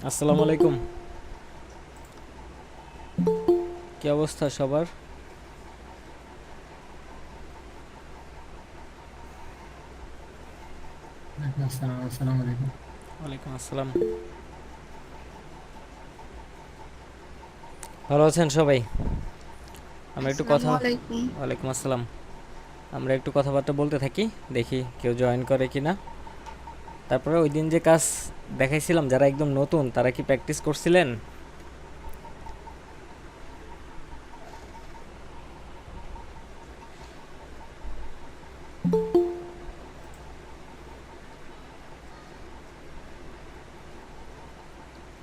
আসসালামু আলাইকুম। কি অবস্থা সবার? ওয়ালাইকুম আসসালাম। আসসালামু আলাইকুম। ওয়ালাইকুম আসসালাম। ভালো আছেন সবাই? আমরা একটু আসসালামু কথা আলাইকুম। ওয়ালাইকুম আসসালাম। আমরা একটু কথাবার্তা বলতে থাকি, দেখি কেউ জয়েন করে কিনা। তারপরে ওই দিন যে কাজ দেখাইছিলাম, যারা একদম নতুন তারা কি প্র্যাকটিস করছিলেন,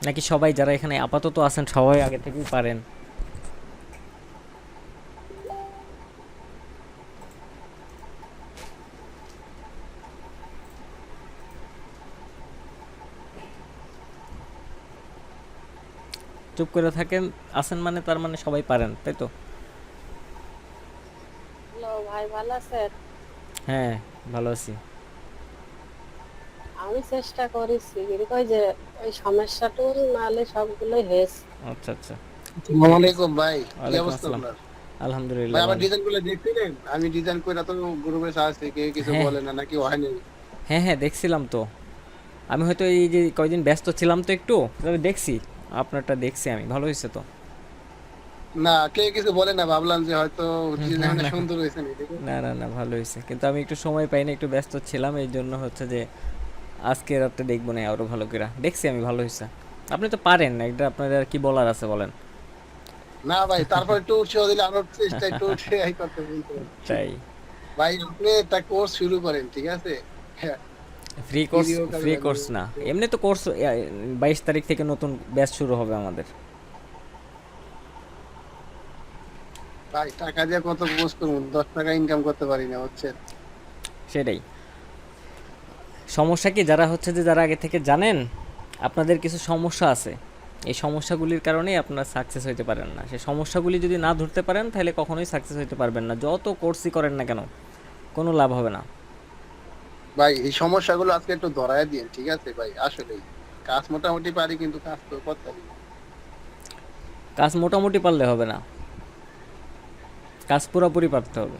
নাকি সবাই যারা এখানে আপাতত আছেন সবাই আগে থেকেই পারেন? চুপ করে থাকেন, আছেন মানে তার মানে সবাই পারেন, তাই তো? হ্যালো ভাই, ভালো আছেন? হ্যাঁ, ভালো আছি। আমি চেষ্টা করেছি কিন্তু ওই যে ওই সমস্যাটা নাহলে সবগুলোই হয়েছে। আচ্ছা আচ্ছা। আসসালামু আলাইকুম ভাই, কি ওয়ালাইকুম অবস্থা আসসালাম। আপনার? ভাই আলহামদুলিল্লাহ আমার ভালো। ডিজাইন গুলো দেখছিলেন? আমি ডিজাইন করে তো গ্রুপে আছে, কেউ কিছু হ্যাঁ বলে না নাকি হয়নি? হ্যাঁ হ্যাঁ, দেখছিলাম তো। আমি হয়তো এই যে কয়দিন ব্যস্ত ছিলাম তো একটু, তবে দেখছি আপনারটা, দেখছি আমি, ভালো হয়েছে তো। না, কেউ কিছু বলে না, ভাবলাম যে হয়তো না ডিজাইনটা না সুন্দর হয়েছে না, ঠিক আছে? না না না, ভালো হয়েছে, কিন্তু আমি একটু সময় পাইনি, একটু ব্যস্ত ছিলাম, এই জন্য হচ্ছে যে আজকে রাতে দেখবো না, আরও ভালো করে দেখছি আমি, ভালো হয়েছে। আপনি তো পারেন, একটা আপনার আর কি বলার আছে বলেন। না ভাই, তারপর একটু উৎসাহ দিলে আরো চেষ্টা একটু ট্রাই করতে বলতে পারছি। তাই? ভাই আপনি একটা কোর্স শুরু করেন, ঠিক আছে? হ্যাঁ, ফ্রি কোর্স? ভিডিও ফ্রি করবেন। কোর্স না, এমনি তো কোর্স 22 তারিখ থেকে নতুন ব্যাচ শুরু হবে আমাদের। ভাই টাকা দিয়ে কত কোর্স করবো, 10 টাকা ইনকাম করতে পারি না, হচ্ছে। সেটাই সমস্যা, কি যারা হচ্ছে যে যারা আগে থেকে জানেন আপনাদের কিছু সমস্যা আছে, এই সমস্যাগুলির কারণেই আপনারা সাকসেস হইতে পারেন না। সেই সমস্যাগুলি যদি না ধরতে পারেন তাহলে কখনোই সাকসেস হইতে পারবেন না, যত কোর্সই করেন না কেন কোনো লাভ হবে না। ভাই এই সমস্যাগুলো আজকে একটু ধরায় দিন, ঠিক আছে ভাই? আসলেই কাজ মোটামুটি পারি, কিন্তু কাজ তো করতে পারি না। কাজ মোটামুটি পারলে হবে না, কাজ পুরোপুরি পারতে হবে।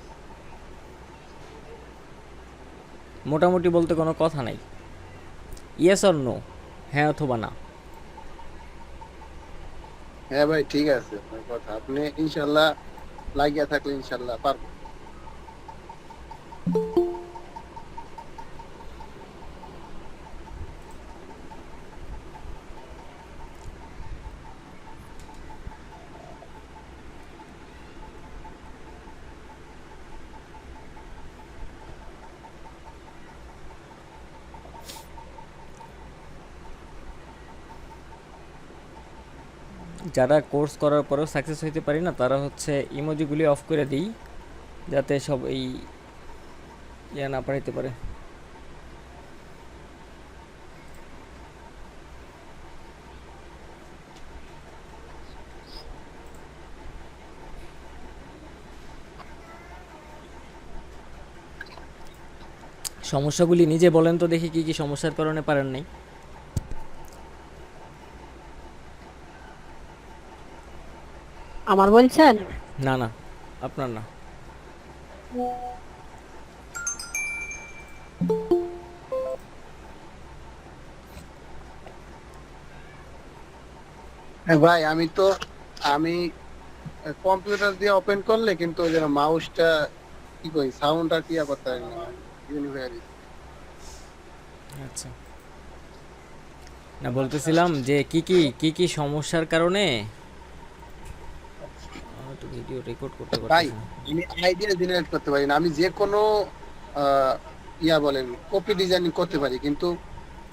মোটামুটি বলতে কোনো কথা নাই, ইয়েস অর নো, হ্যাঁ অথবা না। হ্যাঁ ভাই, ঠিক আছে আপনার কথা, আপনি ইনশাল্লাহ লাগিয়ে থাকলে ইনশাল্লাহ পারবো। যারা কোর্স করার পরেও সাকসেস হইতে পারি না তারা হচ্ছে ইমোজিগুলি অফ করে দিই, যাতে সব এই ইয়ে না পাঠাইতে পারে। সমস্যাগুলি নিজে বলেন তো দেখি, কি কি সমস্যার কারণে পারেন নাই। আমার বলছেন? না না, আপনার না। হ্যাঁ ভাই, আমি কম্পিউটার দিয়ে ওপেন করলে কিন্তু ওই যে মাউসটা কি কই সাউন্ডটা ক্লিয়ার করতে পারি না, ইউনিভার্স। আচ্ছা, না বলতেছিলাম যে কি কি সমস্যার কারণে আমি তো ভিডিও রেকর্ড করতে ভাই পারতেছি না। আমি আইডিয়া জেনারেট করতে পারি না, আমি যে কোনো আহ, বলেন কপি ডিজাইনিং করতে পারি, কিন্তু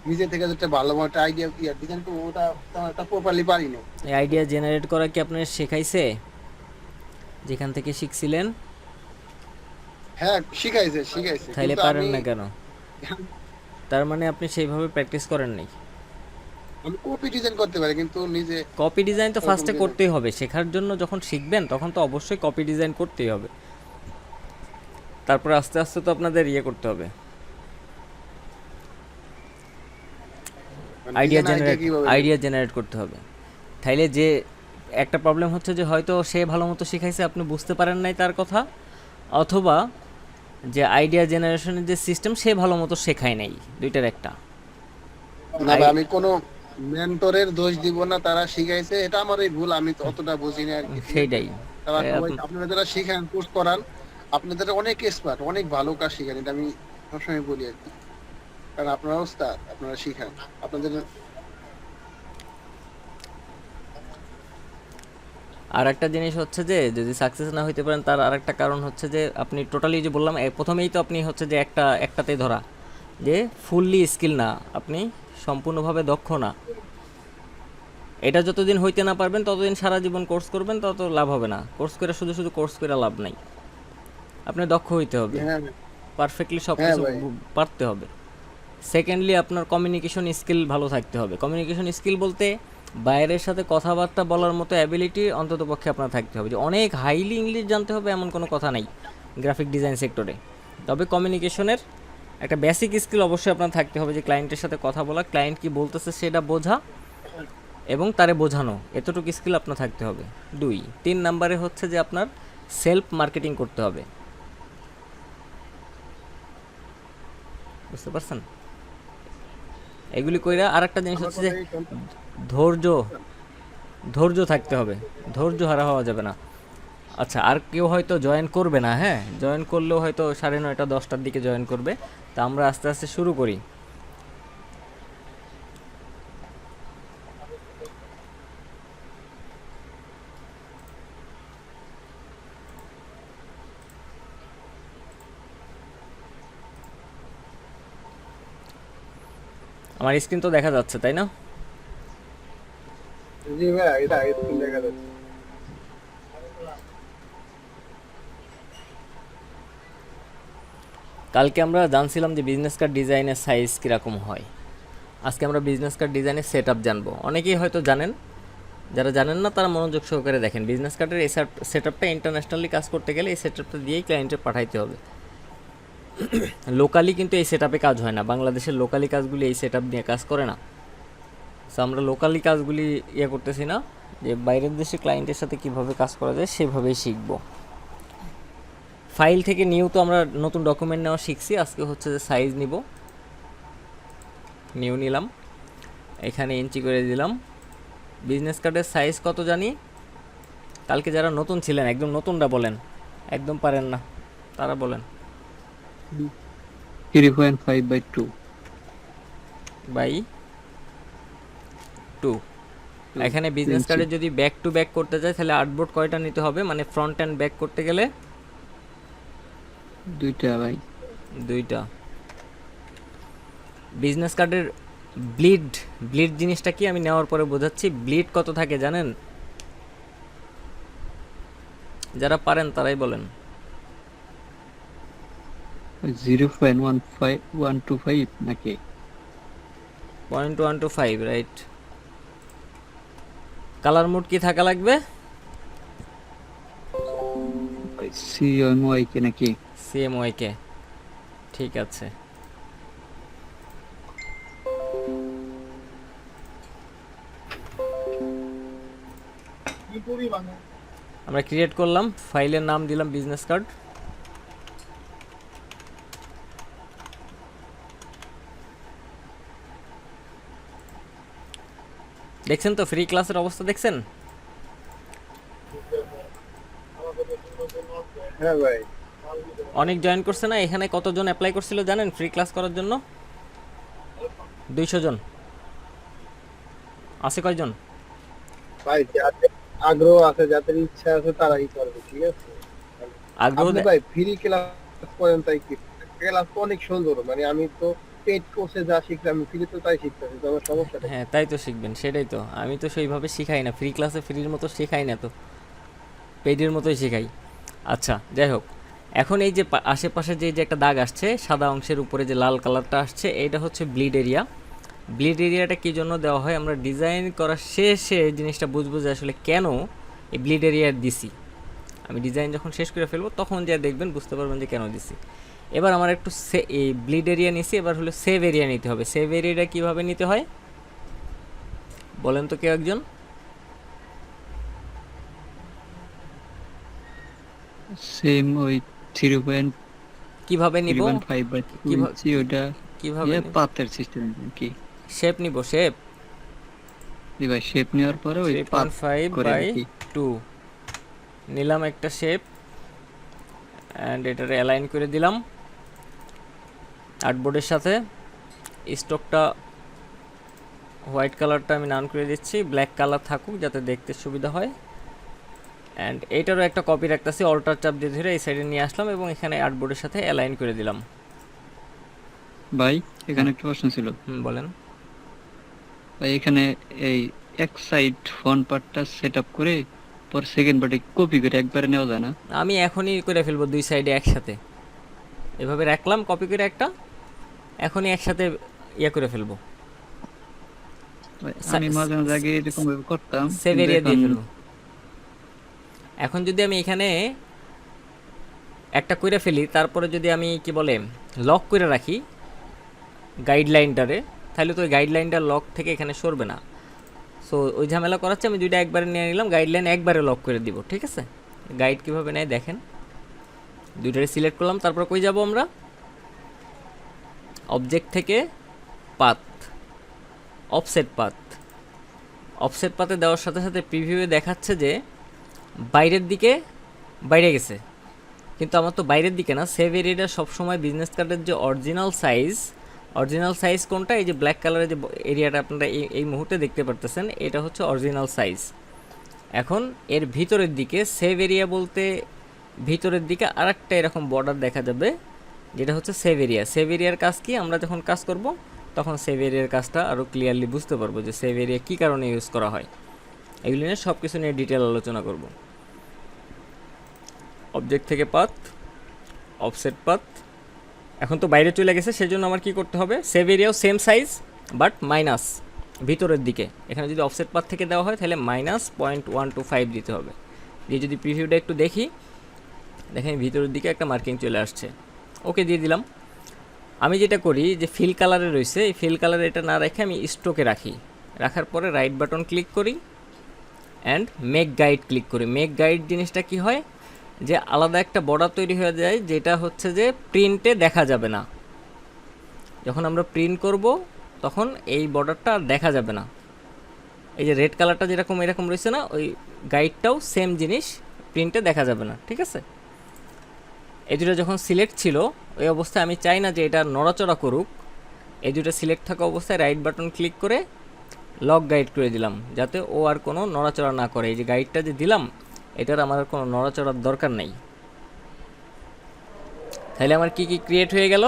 নিজে থেকে যেটা ভালো একটা আইডিয়া ডিজাইন করবো ওটা তেমন একটা প্রপারলি পারি না। এই আইডিয়া জেনারেট করা কি আপনার শেখাইছে, যেখান থেকে শিখছিলেন? হ্যাঁ, শিখাইছে শিখাইছে, তাইলে কিন্তু পারেন আমি না কেন? তার মানে আপনি সেইভাবে প্র্যাকটিস করেন নাই। আমি কপি ডিজাইন করতে পারি কিন্তু নিজে কপি ডিজাইন তো ওরকম ফার্স্টে ডিজাইন। করতেই হবে, শেখার জন্য যখন শিখবেন তখন তো অবশ্যই কপি ডিজাইন করতেই হবে, তারপর আস্তে আস্তে তো আপনাদের ইয়ে করতে হবে। মানে আইডিয়া ডিজাইন আইডিয়া জেনারেট কিভাবে আইডিয়া জেনারেট করতে হবে। তাইলে যে একটা প্রবলেম হচ্ছে যে হয়তো সে ভালো মতো শিখাইছে, আপনি বুঝতে পারেন নাই তার কথা, অথবা যে আইডিয়া জেনারেশনের যে সিস্টেম সে ভালো মতো শেখায় নাই, দুইটার একটা। না আই ভাই, আমি কোনো মেন্টরের দোষ দিব না, তারা শিখাইছে, এটা আমারই ভুল, আমি তো অতটা বুঝি না আর কি, ঠিক আছে। সেইটাই। তারা তাই সবাই আপনারা যারা শিখান, কোর্স করান, আপনাদের অনেক এক্সপার্ট, অনেক ভালো কাজ শিখান, এটা আমি সবসময় বলি আর কি। কারণ আপনারা ওস্তাদ, আপনারা শিখান আপনাদের। আর একটা জিনিস হচ্ছে যে যদি সাকসেস না হইতে পারেন তার আর একটা কারণ হচ্ছে যে আপনি টোটালি, যে বললাম প্রথমেই তো আপনি হচ্ছে যে একটাতেই ধরা যে ফুললি স্কিল না, আপনি সম্পূর্ণভাবে দক্ষ না। এটা যতদিন হইতে না পারবেন ততদিন সারা জীবন কোর্স করবেন, তত লাভ হবে না। কোর্স করে শুধু শুধু কোর্স করে লাভ নাই, আপনি দক্ষ হইতে হবে, হ্যাঁ পারফেক্টলি সব হ্যাঁ কিছু ভাই, পারতে হবে। সেকেন্ডলি আপনার কমিউনিকেশন স্কিল ভালো থাকতে হবে। কমিউনিকেশন স্কিল বলতে বাইরের সাথে কথাবার্তা বলার মতো অ্যাবিলিটি অন্ততপক্ষে আপনার থাকতে হবে। যে অনেক হাইলি ইংলিশ জানতে হবে এমন কোনো কথা নাই গ্রাফিক ডিজাইন সেক্টরে, তবে কমিউনিকেশনের একটা বেসিক স্কিল অবশ্যই আপনার থাকতে হবে, যে ক্লায়েন্টের সাথে কথা বলা, ক্লায়েন্ট কি বলতেছে সেটা বোঝা এবং তারে বোঝানো, এতটুকু স্কিল আপনার থাকতে হবে। 3 নাম্বারে হচ্ছে যে আপনার সেলফ মার্কেটিং করতে হবে, বুঝতে পারছেন? এগুলি কইরা আর একটা জিনিস আমার হচ্ছে যে কথা এই ধৈর্য, ধৈর্য থাকতে হবে, ধৈর্য হারা হওয়া যাবে না। আচ্ছা, আর কেউ হয়তো জয়েন করবে না, হ্যাঁ জয়েন করলেও হয়তো 9:30 10টার দিকে জয়েন করবে, তা আমরা আস্তে আস্তে শুরু করি। আমার স্ক্রিন তো দেখা যাচ্ছে তাই না? জি ভাই, এটা স্ক্রিন দেখা যাচ্ছে। কালকে আমরা জানছিলাম যে বিজনেস কার্ড ডিজাইনের সাইজ কীরকম হয়, আজকে আমরা বিজনেস কার্ড ডিজাইনের সেট আপ জানবো। অনেকেই হয়তো জানেন, যারা জানেন না তারা মনোযোগ সহকারে দেখেন। বিজনেস কার্ডের এই সেট আপটা ইন্টারন্যাশনালি কাজ করতে গেলে এই সেট আপটা দিয়েই ক্লায়েন্টে পাঠাইতে হবে। লোকালি কিন্তু এই সেট আপে কাজ হয় না, বাংলাদেশের লোকালি কাজগুলি এই সেট আপ নিয়ে কাজ করে না। সো আমরা লোকালি কাজগুলি করতেছি না, যে বাইরের দেশে ক্লায়েন্টের সাথে কীভাবে কাজ করা যায় সেভাবেই শিখব। ফাইল থেকে নিয়েও তো আমরা নতুন ডকুমেন্ট নেওয়া শিখছি, আজকে হচ্ছে যে সাইজ নিব। নিউ নিলাম, এখানে ইঞ্চি করে দিলাম। বিজনেস কার্ডের সাইজ কত জানি? কালকে যারা নতুন ছিলেন, একদম নতুনরা বলেন, একদম পারেন না তারা বলেন। 3.5/2 বাই 2। এখানে বিজনেস ইঞ্চি। কার্ডে যদি ব্যাক টু ব্যাক করতে চাই তাহলে আর্টবোর্ড কয়টা নিতে হবে, মানে ফ্রন্ট অ্যান্ড ব্যাক করতে গেলে? 2টা ভাই। 2টা। বিজনেস কার্ডের ব্লিড, ব্লিড জিনিসটা কি আমি নেওয়ার পরে বোঝাচ্ছি। ব্লিড কত থাকে জানেন? যারা পারেন তারাই বলেন। 0.125 নাকি? 0.125, রাইট। কালার মোড কি থাকা লাগবে? CMYK নাকি? CMYK, ঠিক আছে। আমরা ক্রিয়েট করলাম, ফাইলের নাম দিলাম বিজনেস কার্ড। দেখছেন তো ফ্রি ক্লাসের অবস্থা দেখছেন? হ্যাঁ ভাই, অনেক জয়েন করছে না? এখানে কতজন অ্যাপ্লাই করছিল জানেন ফ্রি ক্লাস করার জন্য? 200 জন। আছে কয়জন? ভাই যাদের আগ্রহ আছে, যাদের ইচ্ছা আছে তারাই করবে, ঠিক আছে। আগ্রহ আপনি ভাই ফ্রি ক্লাস করেন, তাই কি ক্লাস তো অনেক সুন্দর, মানে আমি তো পেড কোর্সে যা শিখছি আমি ফ্রিতে তাই শিখতেছি, তো আমার সমস্যাটা কি? হ্যাঁ তাই তো শিখবেন, সেটাই তো। আমি তো সেইভাবে শিখাই না, ফ্রি ক্লাসে ফ্রির মতো শেখাই না, তো পেইডের মতোই শেখাই। আচ্ছা যাই হোক, এখন এই যে আশেপাশে যে একটা দাগ আসছে সাদা অংশের উপরে, যে লাল কালারটা আসছে, এইটা হচ্ছে ব্লিড এরিয়া। ব্লিড এরিয়াটা কী জন্য দেওয়া হয়, আমরা ডিজাইন করার শেষে জিনিসটা বুঝবো যে আসলে কেন এই ব্লিড এরিয়া দিছি। আমি ডিজাইন যখন শেষ করে ফেলবো তখন যা দেখবেন বুঝতে পারবেন যে কেন দিছি। এবার আমার একটু এই ব্লিড এরিয়া নিছি, এবার হলো সেভ এরিয়া নিতে হবে। সেভ এরিয়াটা কীভাবে নিতে হয়? বলেন তো কেউ একজন। সেম ওই কিভাবে নিব? 3.5 বাই 2 কিভাবে ইঞ্চি ওটা কিভাবে নিব? পাতের সিস্টেম কি? শেপ নিব, শেপ জি ভাই, শেপ নেওয়ার পরে ওই পাত 3.5 করে বাই নাকি? 2 নিলাম একটা শেপ, অ্যান্ড এটারে অ্যালাইন করে দিলাম আর্টবোর্ডের সাথে। স্টকটা হোয়াইট কালারটা আমি নান করে দিচ্ছি, ব্ল্যাক কালার থাকুক যাতে দেখতে সুবিধা হয়। অ্যান্ড এইটারও একটা কপি রাখতেছি, অল্টার চাপ দিয়ে ধরে এই সাইডে নিয়ে আসলাম এবং এখানে আর্টবোর্ডের সাথে অ্যালাইন করে দিলাম। ভাই এখানে একটা প্রশ্ন ছিল বলেন। ভাই, এখানে এই এক সাইড ফ্রন্ট পার্টটা সেটআপ করে পর সেকেন্ড পার্টে কপি করে একবারে নেওয়া যায় না? আমি এখনই করে ফেলবো দুই সাইডে একসাথে, এভাবে রাখলাম কপি করে একটা, এখনই একসাথে ইয়ে করে ফেলবো, ভাই, আমি মাঝে মাঝে আগে এরকম ভাবে করতাম, সেভ কিন্তু এরিয়া দিয়ে এখন ফেলবো। এখন যদি আমি এখানে একটা করে ফেলি, তারপরে যদি আমি কি বলে লক করে রাখি গাইডলাইনটারে, তাহলে তো ওই গাইডলাইনটা লক থেকে এখানে সরবে না। সো ওই ঝামেলা করাচ্ছে, আমি দুইটা একবারে নিয়ে নিলাম, গাইডলাইন একবারে লক করে দিব। ঠিক আছে, গাইড কীভাবে নেয় দেখেন। দুইটারে সিলেক্ট করলাম, তারপর কই যাব আমরা? অবজেক্ট থেকে পাথ, অফসেট পাথ। অফসেট পাথে দেওয়ার সাথে সাথে প্রিভিউয়ে দেখাচ্ছে যে বাইরের দিকে বাইরে গেছে, কিন্তু আমার তো বাইরের দিকে না। সেভ এরিয়াটা সবসময় বিজনেস কার্ডের যে অরিজিনাল সাইজ কোনটা, এই যে ব্ল্যাক কালারের যে এরিয়াটা আপনারা এই মুহূর্তে দেখতে পারতেছেন, এটা হচ্ছে অরিজিনাল সাইজ। এখন এর ভিতরের দিকে সেভ এরিয়া বলতে ভিতরের দিকে আরেকটা এরকম বর্ডার দেখা যাবে, যেটা হচ্ছে সেভ এরিয়া। সেভ এরিয়ার কাজ কি, আমরা যখন কাজ করব তখন সেভ এরিয়ার কাজটা আরও ক্লিয়ারলি বুঝতে পারবো যে সেভ এরিয়া কী কারণে ইউজ করা হয়। এগুলি নিয়ে সব কিছু নিয়ে ডিটেল আলোচনা করব। অবজেক্ট থেকে পাথ, অফসেট পাথ। এখন তো বাইরে চলে গেছে, সেজন্য আমার কি করতে হবে, সেভ এরিয়াও সেম সাইজ বাট মাইনাস ভিতরের দিকে। এখানে যদি অফসেট পাথ থেকে দেওয়া হয় তাহলে -0.125 দিতে হবে। দিয়ে যদি প্রিভিউটা একটু দেখি, দেখেন ভিতরের দিকে একটা মার্কিং চলে আসছে, ওকে দিয়ে দিলাম। আমি যেটা করি যে ফিল কালারে রয়েছে, এই ফিল কালারে এটা না রেখে আমি স্ট্রোকে রাখি, রাখার পরে রাইট বাটন ক্লিক করি অ্যান্ড মেক গাইড ক্লিক করি। মেক গাইড জিনিসটা কি হয়, যে আলাদা একটা বর্ডার তৈরি হয়ে যায়, যেটা হচ্ছে যে প্রিন্টে দেখা যাবে না। যখন আমরা প্রিন্ট করব তখন এই বর্ডারটা আর দেখা যাবে না। এই যে রেড কালারটা যেরকম এরকম রয়েছে না, ওই গাইডটাও সেম জিনিস, প্রিন্টে দেখা যাবে না। ঠিক আছে, এই দুটো যখন সিলেক্ট ছিল ওই অবস্থায় আমি চাই না যে এটা নড়াচড়া করুক, এই দুটো সিলেক্ট থাকা অবস্থায় রাইট বাটন ক্লিক করে লক গাইড করে দিলাম, যাতে ও আর কোনো নড়াচড়া না করে। এই যে গাইডটা যে দিলাম, এটার আমার আর কোনো নড়াচড়ার দরকার নেই। তাহলে আমার কি কি ক্রিয়েট হয়ে গেল?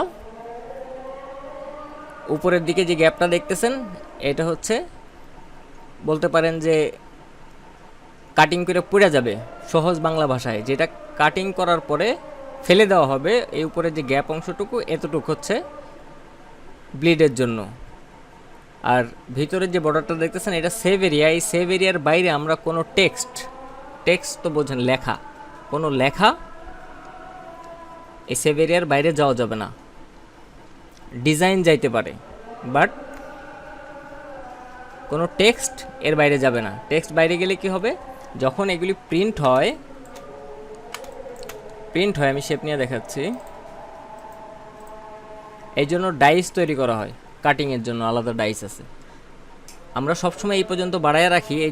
উপরের দিকে যে গ্যাপটা দেখতেছেন, এটা হচ্ছে বলতে পারেন যে কাটিং করে পুড়ে যাবে, সহজ বাংলা ভাষায় যেটা কাটিং করার পরে ফেলে দেওয়া হবে। এই উপরে যে গ্যাপ অংশটুকু, এতটুকু হচ্ছে ব্লিডের জন্য। আর ভিতরের যে বর্ডারটা দেখতেছেন, এটা সেভ এরিয়া। এই সেভ এরিয়ার বাইরে আমরা কোনো টেক্সট তো বোঝেন, লেখা, কোনো লেখা এই সেভ এরিয়ার বাইরে যাওয়া যাবে না। ডিজাইন যাইতে পারে, বাট কোনো টেক্সট এর বাইরে যাবে না। টেক্সট বাইরে গেলে কি হবে, যখন এগুলি প্রিন্ট হয়, আমি শেপ নিয়ে দেখাচ্ছি। এই জন্য ডাইস তৈরি করা হয়, কাটিংয়ের জন্য আলাদা ডাইস আছে। আমরা সবসময় এই পর্যন্ত বাড়ায় রাখি, এই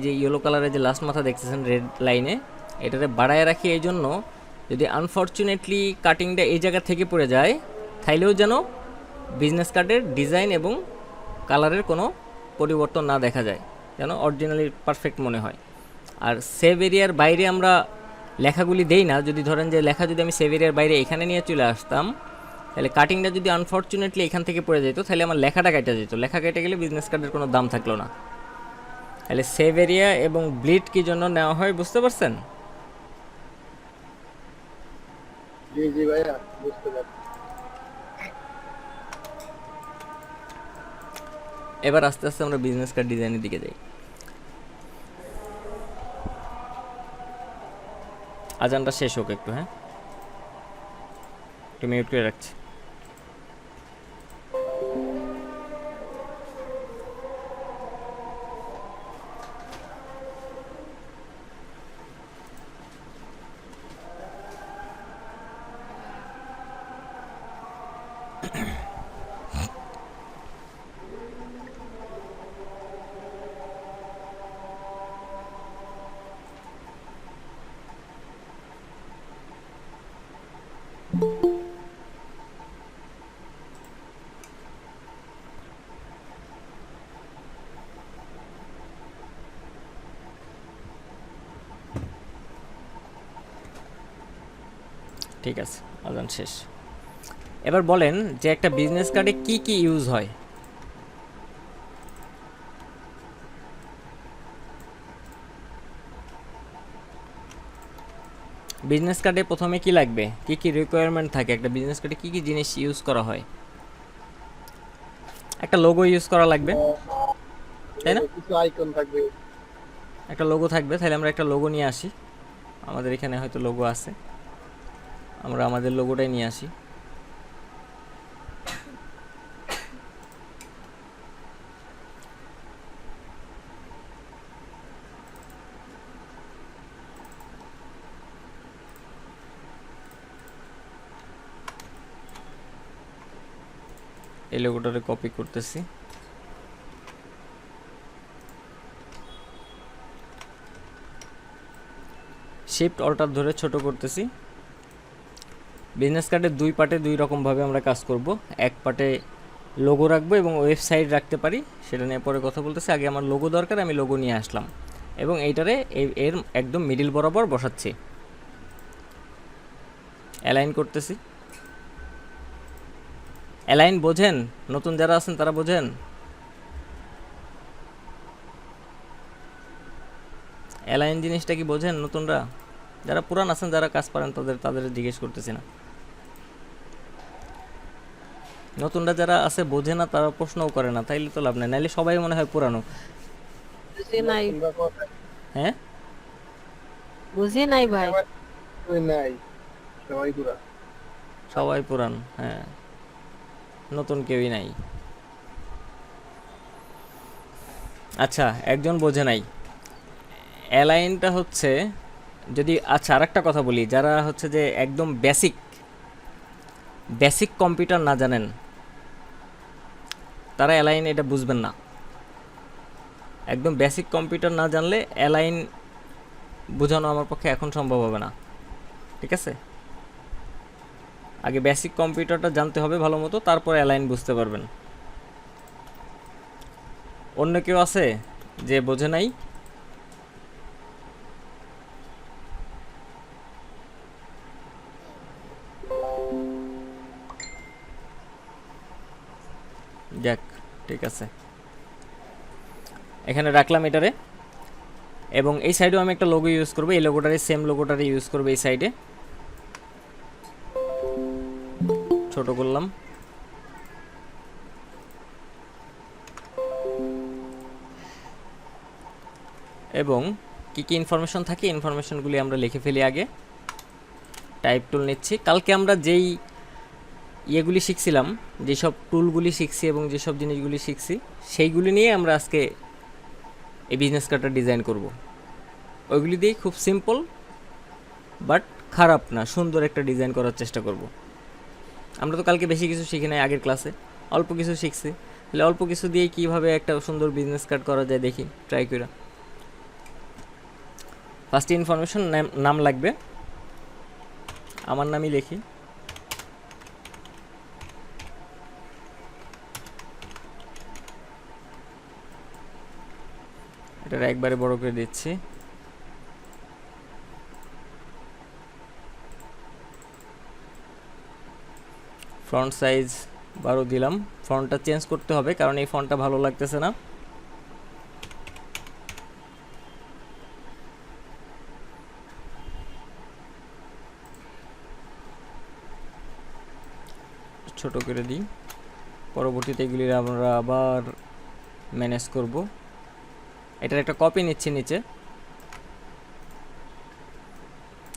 যে ইয়েলো কালারের যে লাস্ট মাথা দেখতেছেন রেড লাইনে, এটাতে বাড়ায় রাখি এই জন্য, যদি আনফর্চুনেটলি কাটিংটা এই জায়গা থেকে পড়ে যায়, তাইলেও যেন বিজনেস কার্ডের ডিজাইন এবং কালারের কোনো পরিবর্তন না দেখা যায়, যেন অরিজিনালি পারফেক্ট মনে হয়। আর সেভ এরিয়ার বাইরে আমরা লেখাগুলি দেই না। যদি ধরেন যে লেখা যদি আমি সেভ এরিয়ার বাইরে এখানে নিয়ে চলে আসতাম, তাহলে কাটিংটা যদি আনফর্চুনেটলি এখান থেকে পড়ে যেত, তাহলে আমার লেখাটা কেটে যেত। লেখা কেটে গেলে বিজনেস কার্ডের কোনো দাম থাকলো না। তাহলে সেভ এরিয়া এবং ব্লিড কী জন্য নেওয়া হয় বুঝতে পারছেন? জি জি ভাইয়া, বুঝতে পারছি। এবার আস্তে আস্তে আমরা বিজনেস কার্ড ডিজাইনের দিকে যাই। আজানটা শেষ হোক একটু, হ্যাঁ একটু মিউট করে রাখছি। ঠিক আছে, আজান শেষ। এবার বলেন যে একটা বিজনেস কার্ডে কি কি ইউজ হয়? বিজনেস কার্ডে প্রথমে কি লাগবে, কি কি রিকোয়ারমেন্ট থাকে, একটা বিজনেস কার্ডে কি কি জিনিস ইউজ করা হয়? একটা লোগো ইউজ করা লাগবে, তাই না? কিছু আইকন থাকবে। একটা লোগো থাকবে, তাহলে আমরা একটা লোগো নিয়ে আসি। আমাদের এখানে হয়তো লোগো আছে, আমরা আমাদের লোগোটাই নিয়ে আসি। এই লোগোটারে কপি করতেছি, শিফট অল্টার ধরে ছোট করতেছি। বিজনেস কার্ডের দুই পার্টে দুই রকমভাবে আমরা কাজ করব। এক পার্টে লোগো রাখবো এবং ওয়েবসাইট রাখতে পারি, সেটা নিয়ে পরে কথা বলতেছি। আগে আমার লোগো দরকার, আমি লোগো নিয়ে আসলাম এবং এইটারে এর একদম মিডিল বরাবর বসাচ্ছি, অ্যালাইন করতেছি। অ্যালাইন বোঝেন? নতুন যারা আছেন তারা বোঝেন? অ্যালাইন জিনিসটা কি বোঝেন নতুনরা? যারা পুরান আছেন, যারা কাজ পারেন, তাদের জিজ্ঞেস করতেছি না। নতুনরা যারা আছে বোঝে না, তারা প্রশ্নও করে না, তাইলে তো লাভ নাই, নাইলে সবাই মনে হয় পুরানো। বুঝি নাই, হ্যাঁ, বুঝি নাই ভাই। নাই, সবাই পুরা। সবাই পুরান, হ্যাঁ, নতুন কেউই নাই। আচ্ছা, একজন বোঝে নাই। অ্যালাইনটা হচ্ছে, যদি আচ্ছা আর একটা কথা বলি, যারা হচ্ছে যে একদম বেসিক কম্পিউটার না জানেন, তারা অ্যালাইন এটা বুঝবেন না। একদম বেসিক কম্পিউটার না জানলে অ্যালাইন বোঝানো আমার পক্ষে এখন সম্ভব হবে না, ঠিক আছে? আগে বেসিক কম্পিউটারটা জানতে হবে ভালো মতো, তারপর অ্যালাইন বুঝতে পারবেন। অন্য কেউ আছে যে বোঝে নাই? যাক, ঠিক আছে, এখানে রাখলাম এটারে। এবং এই সাইডেও আমি একটা লোগো ইউজ করবো, এই লোগোটারে সেম লোগোটারে ইউজ করবো এই সাইডে। ছোট করলাম, এবং কি কি ইনফরমেশন থাকে ইনফরমেশনগুলি আমরা লিখে ফেলি আগে। টাইপ টুল নিচ্ছি। কালকে আমরা যেই ইয়েগুলি শিখছিলাম, যেসব টুলগুলি শিখছি এবং যেসব জিনিসগুলি শিখছি, সেইগুলি নিয়ে আমরা আজকে এই বিজনেস কার্ডটা ডিজাইন করব। ওইগুলি দিয়েই খুব সিম্পল বাট খারাপ না, সুন্দর একটা ডিজাইন করার চেষ্টা করব। আমরা তো কালকে বেশি কিছু শিখি নাই, আগের ক্লাসে অল্প কিছু শিখছি, তাহলে অল্প কিছু দিয়ে কীভাবে একটা সুন্দর বিজনেস কার্ড করা যায় দেখি, ট্রাই করা। ফার্স্ট ইনফরমেশন, নাম লাগবে, আমার নামই লিখি। এটা একবারে বড় করে দিচ্ছি। ফন্ট সাইজ 12 দিলাম। ফন্টটা চেঞ্জ করতে হবে কারণ এই ফন্টটা ভালো লাগতেছে না। ছোট করে দিই, পরবর্তীতে এগুলি আমরা আবার ম্যানেজ করব। এটার একটা কপি নিচ্ছি নিচে।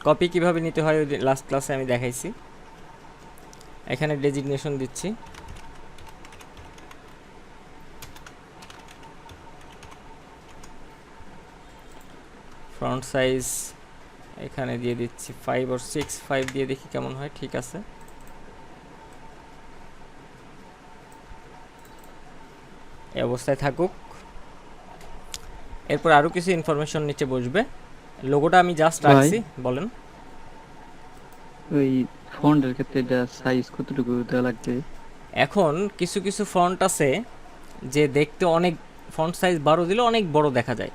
কপি কিভাবে নিতে হয় ওই লাস্ট ক্লাসে আমি দেখাইছি। এখানে ডেজিগনেশন দিচ্ছি, ফ্রন্ট সাইজ এখানে দিয়ে দিচ্ছি 5 or 6, 5 দিয়ে দেখি কেমন হয়। ঠিক আছে, এই অবস্থায় থাকুক। এরপর আরও কিছু ইনফরমেশন নিচে বসবে। লোগোটা আমি জাস্ট রাখছি, বলেন। ওই ফন্টের ক্ষেত্রে এটা সাইজ কতটুকু দেওয়া লাগবে? এখন কিছু কিছু ফন্ট আছে যে দেখতে অনেক, ফন্ট সাইজ 12 দিলে অনেক বড় দেখা যায়।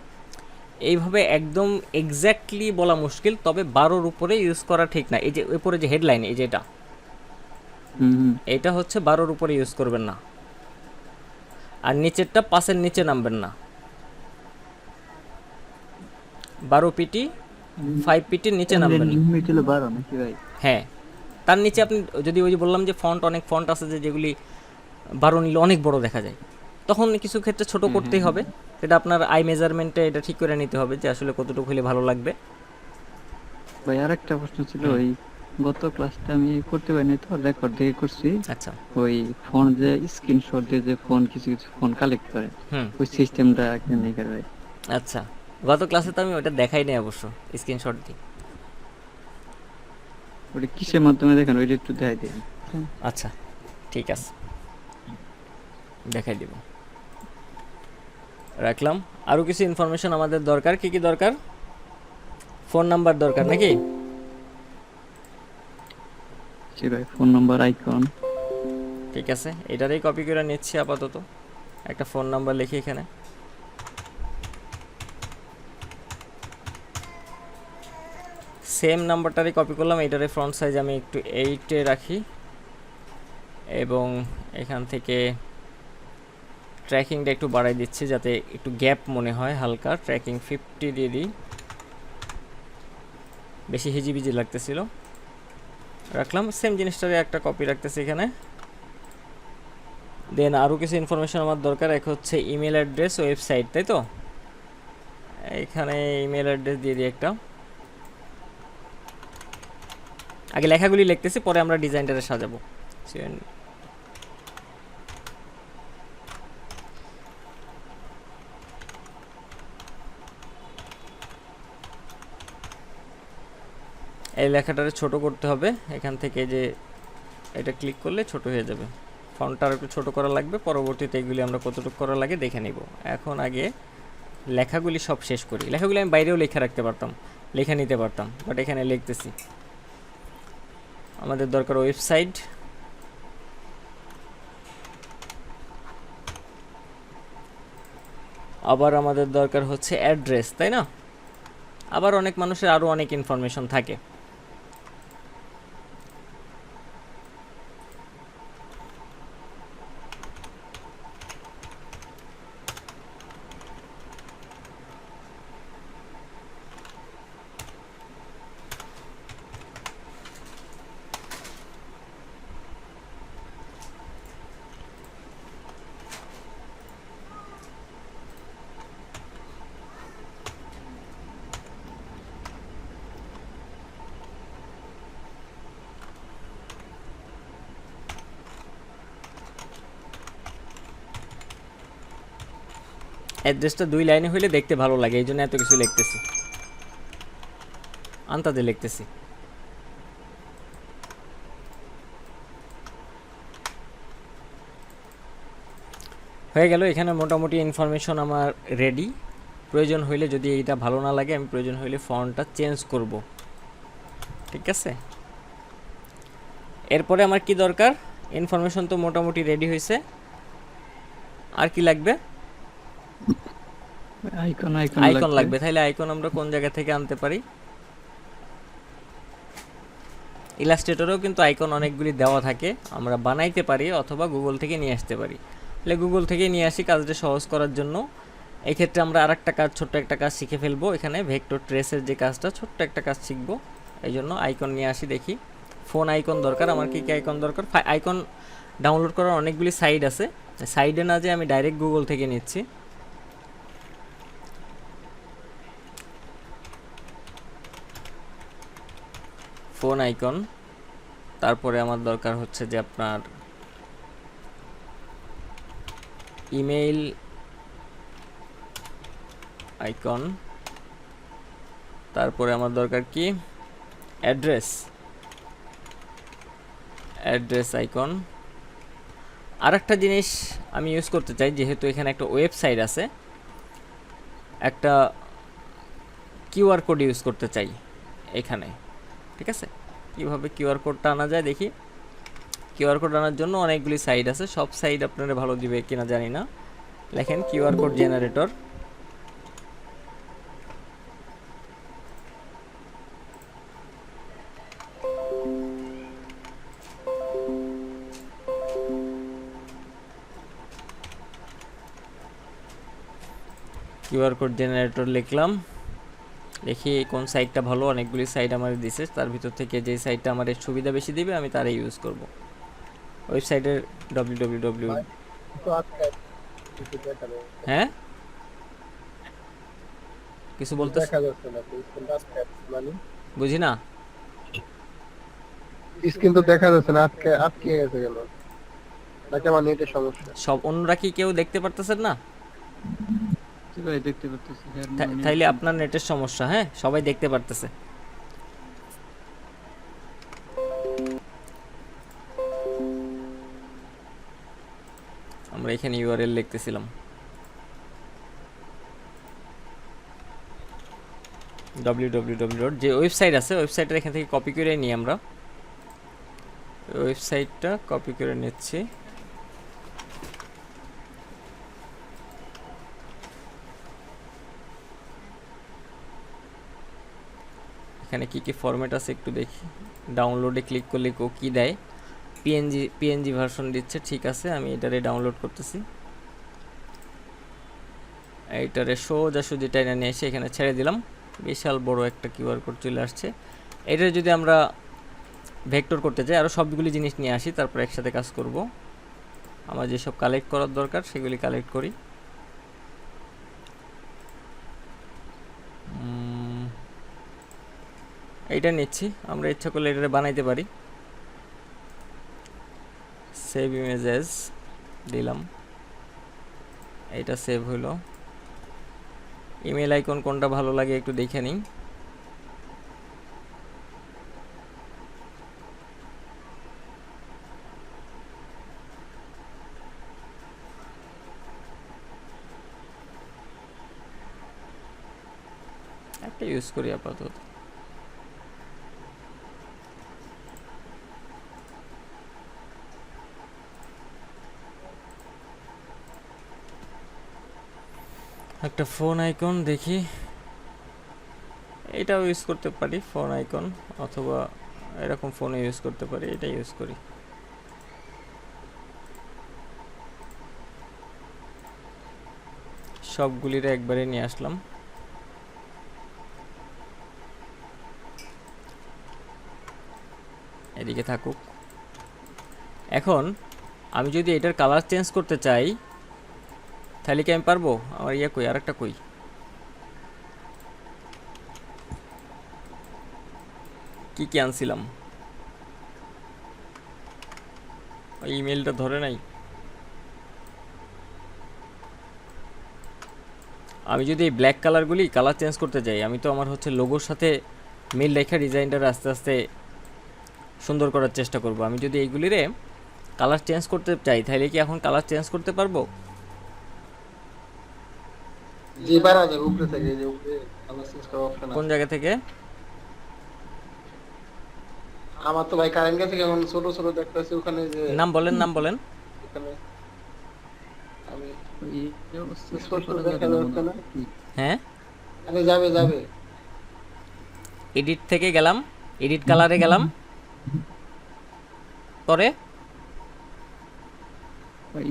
এইভাবে একদম এক্স্যাক্টলি বলা মুশকিল, তবে 12-র উপরে ইউজ করা ঠিক না। এই যে উপরে যে হেডলাইন, এই যে এটা হচ্ছে 12-র উপরে ইউজ করবেন না, আর নিচেরটা 5-এর নিচে নামবেন না। 12 পিটি 5 পিটির নিচে নামবেন না। লিমিট হলো 12 নাকি ভাই? হ্যাঁ, তার নিচে আপনি যদি ওই যে বললাম যে ফন্ট, অনেক ফন্ট আছে যেগুলি 12 নিলে অনেক বড় দেখা যায়, তখন কিছু ক্ষেত্রে ছোট করতেই হবে। সেটা আপনার আই মেজারমেন্টে এটা ঠিক করে নিতে হবে যে আসলে কতটুকু হলে ভালো লাগবে। ভাই আরেকটা প্রশ্ন ছিল, ওই গত ক্লাসটা আমি করতে পারিনি তো, রেকর্ড দিয়ে করছি। আচ্ছা, ওই ফোন যে স্ক্রিনশট দিয়ে যে ফোন কিছু কিছু ফোন কালেক্ট করে, হুম, ওই সিস্টেমটা কেমনে করে ভাই? আচ্ছা। গত ক্লাসে তো আমি ওটা দেখাই নাই অবশ্য, স্ক্রিনশট দিই। ওটা কিসের মাধ্যমে দেখেন, ওইটা একটু দেখাই দিন। আচ্ছা, ঠিক আছে, দেখাই দিব। রাখলাম। আরও কিছু ইনফরমেশন আমাদের দরকার। কি কি দরকার? ফোন নাম্বার দরকার নাকি? জি ভাই, ফোন নাম্বার, আইকন। ঠিক আছে, এটারই কপি করে নিচ্ছি আপাতত। একটা ফোন নাম্বার লিখি এখানে। সেম নাম্বারটারই কপি করলাম, এটারে ফ্রন্ট সাইজ আমি একটু 8-এ রাখি, এবং এখান থেকে ট্র্যাকিংটা একটু বাড়াই দিচ্ছি যাতে একটু গ্যাপ মনে হয় হালকা। ট্র্যাকিং 50 দিয়ে দিই, বেশি হিজিবিজি লাগতেছিল। রাখলাম। সেম জিনিসটারে একটা কপি রাখতেছি এখানে। দেন আরও কিছু ইনফরমেশন আমার দরকার। এক হচ্ছে ইমেল অ্যাড্রেস, ওয়েবসাইট, তাই তো? এখানে ইমেল অ্যাড্রেস দিয়ে দিই একটা। আগে লেখাগুলি লিখতেছি, পরে আমরা ডিজাইনটারে সাজাবো। এই লেখাটারে ছোট করতে হবে। এখান থেকে যে এটা ক্লিক করলে ছোট হয়ে যাবে। ফন্টটা আর একটু ছোট করা লাগবে, পরবর্তীতে এগুলি আমরা কতটুকু করা লাগে দেখে নিব। এখন আগে লেখাগুলি সব শেষ করি। লেখাগুলি আমি বাইরেও লেখা রাখতে পারতাম, লেখা নিতে পারতাম, বাট এখানে লিখতেছি। আমাদের দরকার ওয়েবসাইট, আবার আমাদের দরকার হচ্ছে অ্যাড্রেস, তাই না? আবার অনেক মানুষের আরও অনেক ইনফরমেশন থাকে। অ্যাড্রেসটা 2 লাইনে হইলে দেখতে ভালো লাগে, এই জন্য এত কিছু লিখতেছি, আন্তাজে লিখতেছি। হয়ে গেল। এখানে মোটামুটি ইনফরমেশন আমার রেডি। প্রয়োজন হইলে, যদি এইটা ভালো না লাগে, আমি প্রয়োজন হইলে ফন্টটা চেঞ্জ করব। ঠিক আছে, এরপরে আমার কি দরকার? ইনফরমেশন তো মোটামুটি রেডি হয়েছে, আর কি লাগবে? আইকন আইকন লাগবে। তাহলে আইকন আমরা কোন জায়গা থেকে আনতে পারি? ইলাস্ট্রেটরেও কিন্তু আইকন অনেকগুলি দেওয়া থাকে, আমরা বানাইতে পারি অথবা গুগল থেকে নিয়ে আসতে পারি। তাহলে গুগল থেকে নিয়ে আসি কাজটা সহজ করার জন্য। এই ক্ষেত্রে আমরা আরেকটা কাজ, ছোট্ট একটা কাজ শিখে ফেলবো। এখানে ভেক্টর ট্রেসের যে কাজটা, ছোট্ট একটা কাজ শিখবো। এই জন্য আইকন নিয়ে আসি। দেখি ফোন আইকন দরকার আমার। কি কি আইকন দরকার? আইকন ডাউনলোড করার অনেকগুলি সাইট আছে, সাইডে না যে আমি ডাইরেক্ট গুগল থেকে নিচ্ছি। ফোন আইকন, তারপরে আমার দরকার হচ্ছে যে আপনার ইমেইল আইকন, তারপরে আমার দরকার কি? Address icon. আর একটা জিনিস আমি ইউজ করতে চাই, যেহেতু এখানে একটা ওয়েবসাইট আছে, একটা কিউআর কোড ইউজ করতে চাই এখানে। ঠিক আছে, কীভাবে কিউআর কোডটা আনা যায় দেখি। কিউআর কোড আনার জন্য অনেকগুলি সাইট আছে, সব সাইট আপনারা ভালো দিবে কিনা জানি না। লেখেন QR code generator. QR code generator লিখলাম, দেখি কোন সাইটটা ভালো। অনেকগুলি সাইট আমার দিছে, তার ভিতর থেকে যে সাইটটা আমার সুবিধা বেশি দিবে আমি তারই ইউজ করব। ওয়েবসাইটের www। তো আজকে কিছু দেখা যাচ্ছে হ্যাঁ, কিছু বলতে দেখা যাচ্ছে না স্ক্রিনটা আজকে মানে বুঝি না। স্ক্রিন তো দেখা যাচ্ছে না, আটকে আটকে গেছে কেন? নাকি আমার নেটের সমস্যা? সব অন্যরা কি কেউ দেখতে পারতেছেন না? জি ভাই দেখতে পারতেছি হ্যাঁ, মানে তাইলে আপনার নেটের সমস্যা। হ্যাঁ, সবাই দেখতে পারতেছে। আমরা এখানে ইউআরএল লিখতেছিলাম www যে ওয়েবসাইট আছে ওয়েবসাইটের এখান থেকে কপি করে নিই আমরা। ওয়েবসাইটটা কপি করে নিচ্ছি। এখানে কি কি ফরম্যাট আছে একটু দেখি। ডাউনলোডে ক্লিক করলে ও কি দেয়, পিএনজি ভার্সন দিচ্ছে, ঠিক আছে। আমি এটারে ডাউনলোড করতেছি। এইটারে সোজাসুজি টাইনা নিয়ে এসে এখানে ছেড়ে দিলাম। বিশাল বড় একটা কিউআর কোড চলে আসছে। এটা যদি আমরা ভেক্টর করতে চাই, আরও সবগুলি জিনিস নিয়ে আসি, তারপর একসাথে কাজ করব। আমার যেসব কালেক্ট করার দরকার সেগুলি কালেক্ট করি। এইটা নিচ্ছি, আমরা ইচ্ছা করলে এটা বানাইতে পারি। সেভ ইমেজেস দিলাম, এইটা সেভ হলো। ইমেল আইকন কোনটা ভালো লাগে একটু দেখে নিই। একটা ইউজ করি আপাতত। একটা ফোন আইকন দেখি, এটাও ইউজ করতে পারি ফোন আইকন, অথবা এরকম ফোনে ইউজ করতে পারি, এটা ইউজ করি। সবগুলির একবারে নিয়ে আসলাম। এদিকে থাকুক। এখন আমি যদি এটার কালার চেঞ্জ করতে চাই তাহলে কি আমি পারবো? আমার ইয়ে কই, আরেকটা কই, কি কি আনছিলাম, ওই ইমেলটা ধরে নাই। আমি যদি এই ব্ল্যাক কালারগুলি কালার চেঞ্জ করতে চাই, আমি তো আমার হচ্ছে লোগোর সাথে মিল রেখে ডিজাইনটা আস্তে আস্তে সুন্দর করার চেষ্টা করব। আমি যদি এইগুলিরে কালার চেঞ্জ করতে চাই তাহলে কি এখন কালার চেঞ্জ করতে পারবো? জি পারা যাবে, উপরে থেকে যে উপরে কালার চেঞ্জ করার অপশন কোন আছে। জায়গা থেকে? আমার তো ভাই কারেন্ট গেছে, কেমন ছোট ছোট দেখতেছি ওখানে যে নাম বলেন, নাম বলেন। ওখানে আমি এই অবস্থা স্পষ্ট করা দেখা যাবে না যাচ্ছে মনে না। হয় কি? হ্যাঁ, আরে যাবে যাবে, এডিট থেকে গেলাম, এডিট কালারে গেলাম, পরে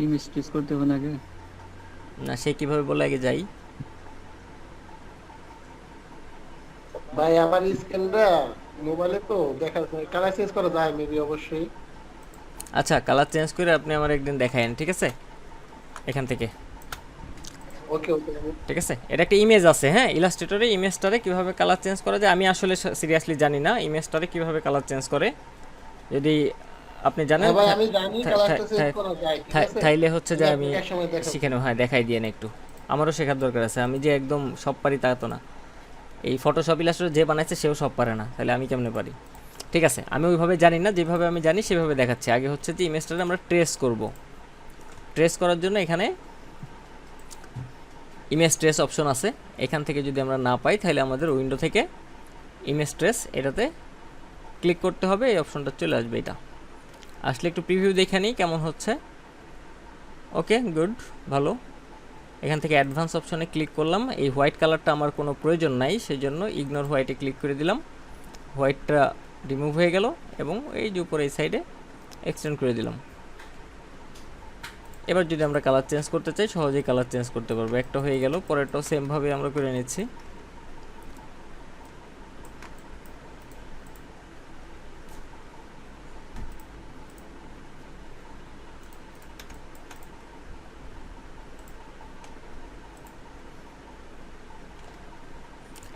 ইমেজ ট্রেস করতে হবে না আগে? না, সে কিভাবে বলে আগে যাই। ভাই আমার স্ক্রিনটা মোবাইলে তো দেখা যায়, কালার চেঞ্জ করা যায় মেবি অবশ্যই। আচ্ছা, কালার চেঞ্জ করে আপনি আমার একদিন দেখায়েন, ঠিক আছে, এখান থেকে। ওকে ওকে ঠিক আছে, এটা একটা ইমেজ আছে। হ্যাঁ, ইলাস্ট্রেটরে ইমেজটারে কীভাবে কালার চেঞ্জ করা যায় আমি আসলে সিরিয়াসলি জানি না, ইমেজটারে কীভাবে কালার চেঞ্জ করে। যদি আপনি জানেন ভাই আমি জানি কালারটা চেঞ্জ করা যায়, ঠিক আছে। তাইলে হচ্ছে যে আমি এক সময় দেখাবো। শিখে নেব। হ্যাঁ, দেখাই দিয়ে একটু, আমারও শেখার দরকার আছে। আমি যে একদম সব পারি তা তো না। এই ফটোশপ ইলাস্ট্রেটর যে বানাইছে সেও সব পারে না, তাহলে আমি কেমনে পারি? ঠিক আছে, আমি ওইভাবে জানি না, যেভাবে আমি জানি সেভাবে দেখাচ্ছি। আগে হচ্ছে যে ইমেজটারে আমরা ট্রেস করব। ট্রেস করার জন্য এখানে ইমেজ ট্রেস অপশন আছে। এখান থেকে যদি আমরা না পাই তাহলে আমাদের উইন্ডো থেকে ইমেজ ট্রেস এটাতে ক্লিক করতে হবে, এই অপশনটা চলে আসবে। এটা আসলে একটু প্রিভিউ দেখে নিই কেমন হচ্ছে। ওকে, গুড, ভালো। এখান থেকে অ্যাডভান্স অপশনে ক্লিক করলাম। এই হোয়াইট কালারটা আমার কোনো প্রয়োজন নাই, সেই জন্য ইগনোর হোয়াইটে ক্লিক করে দিলাম। হোয়াইটটা রিমুভ হয়ে গেল এবং এই যে উপরে এই সাইডে এক্সটেন্ড করে দিলাম। এবার যদি আমরা কালার চেঞ্জ করতে চাই সহজেই কালার চেঞ্জ করতে পারবো। একটা হয়ে গেল, পরেরটাও সেমভাবে আমরা করে নিচ্ছি।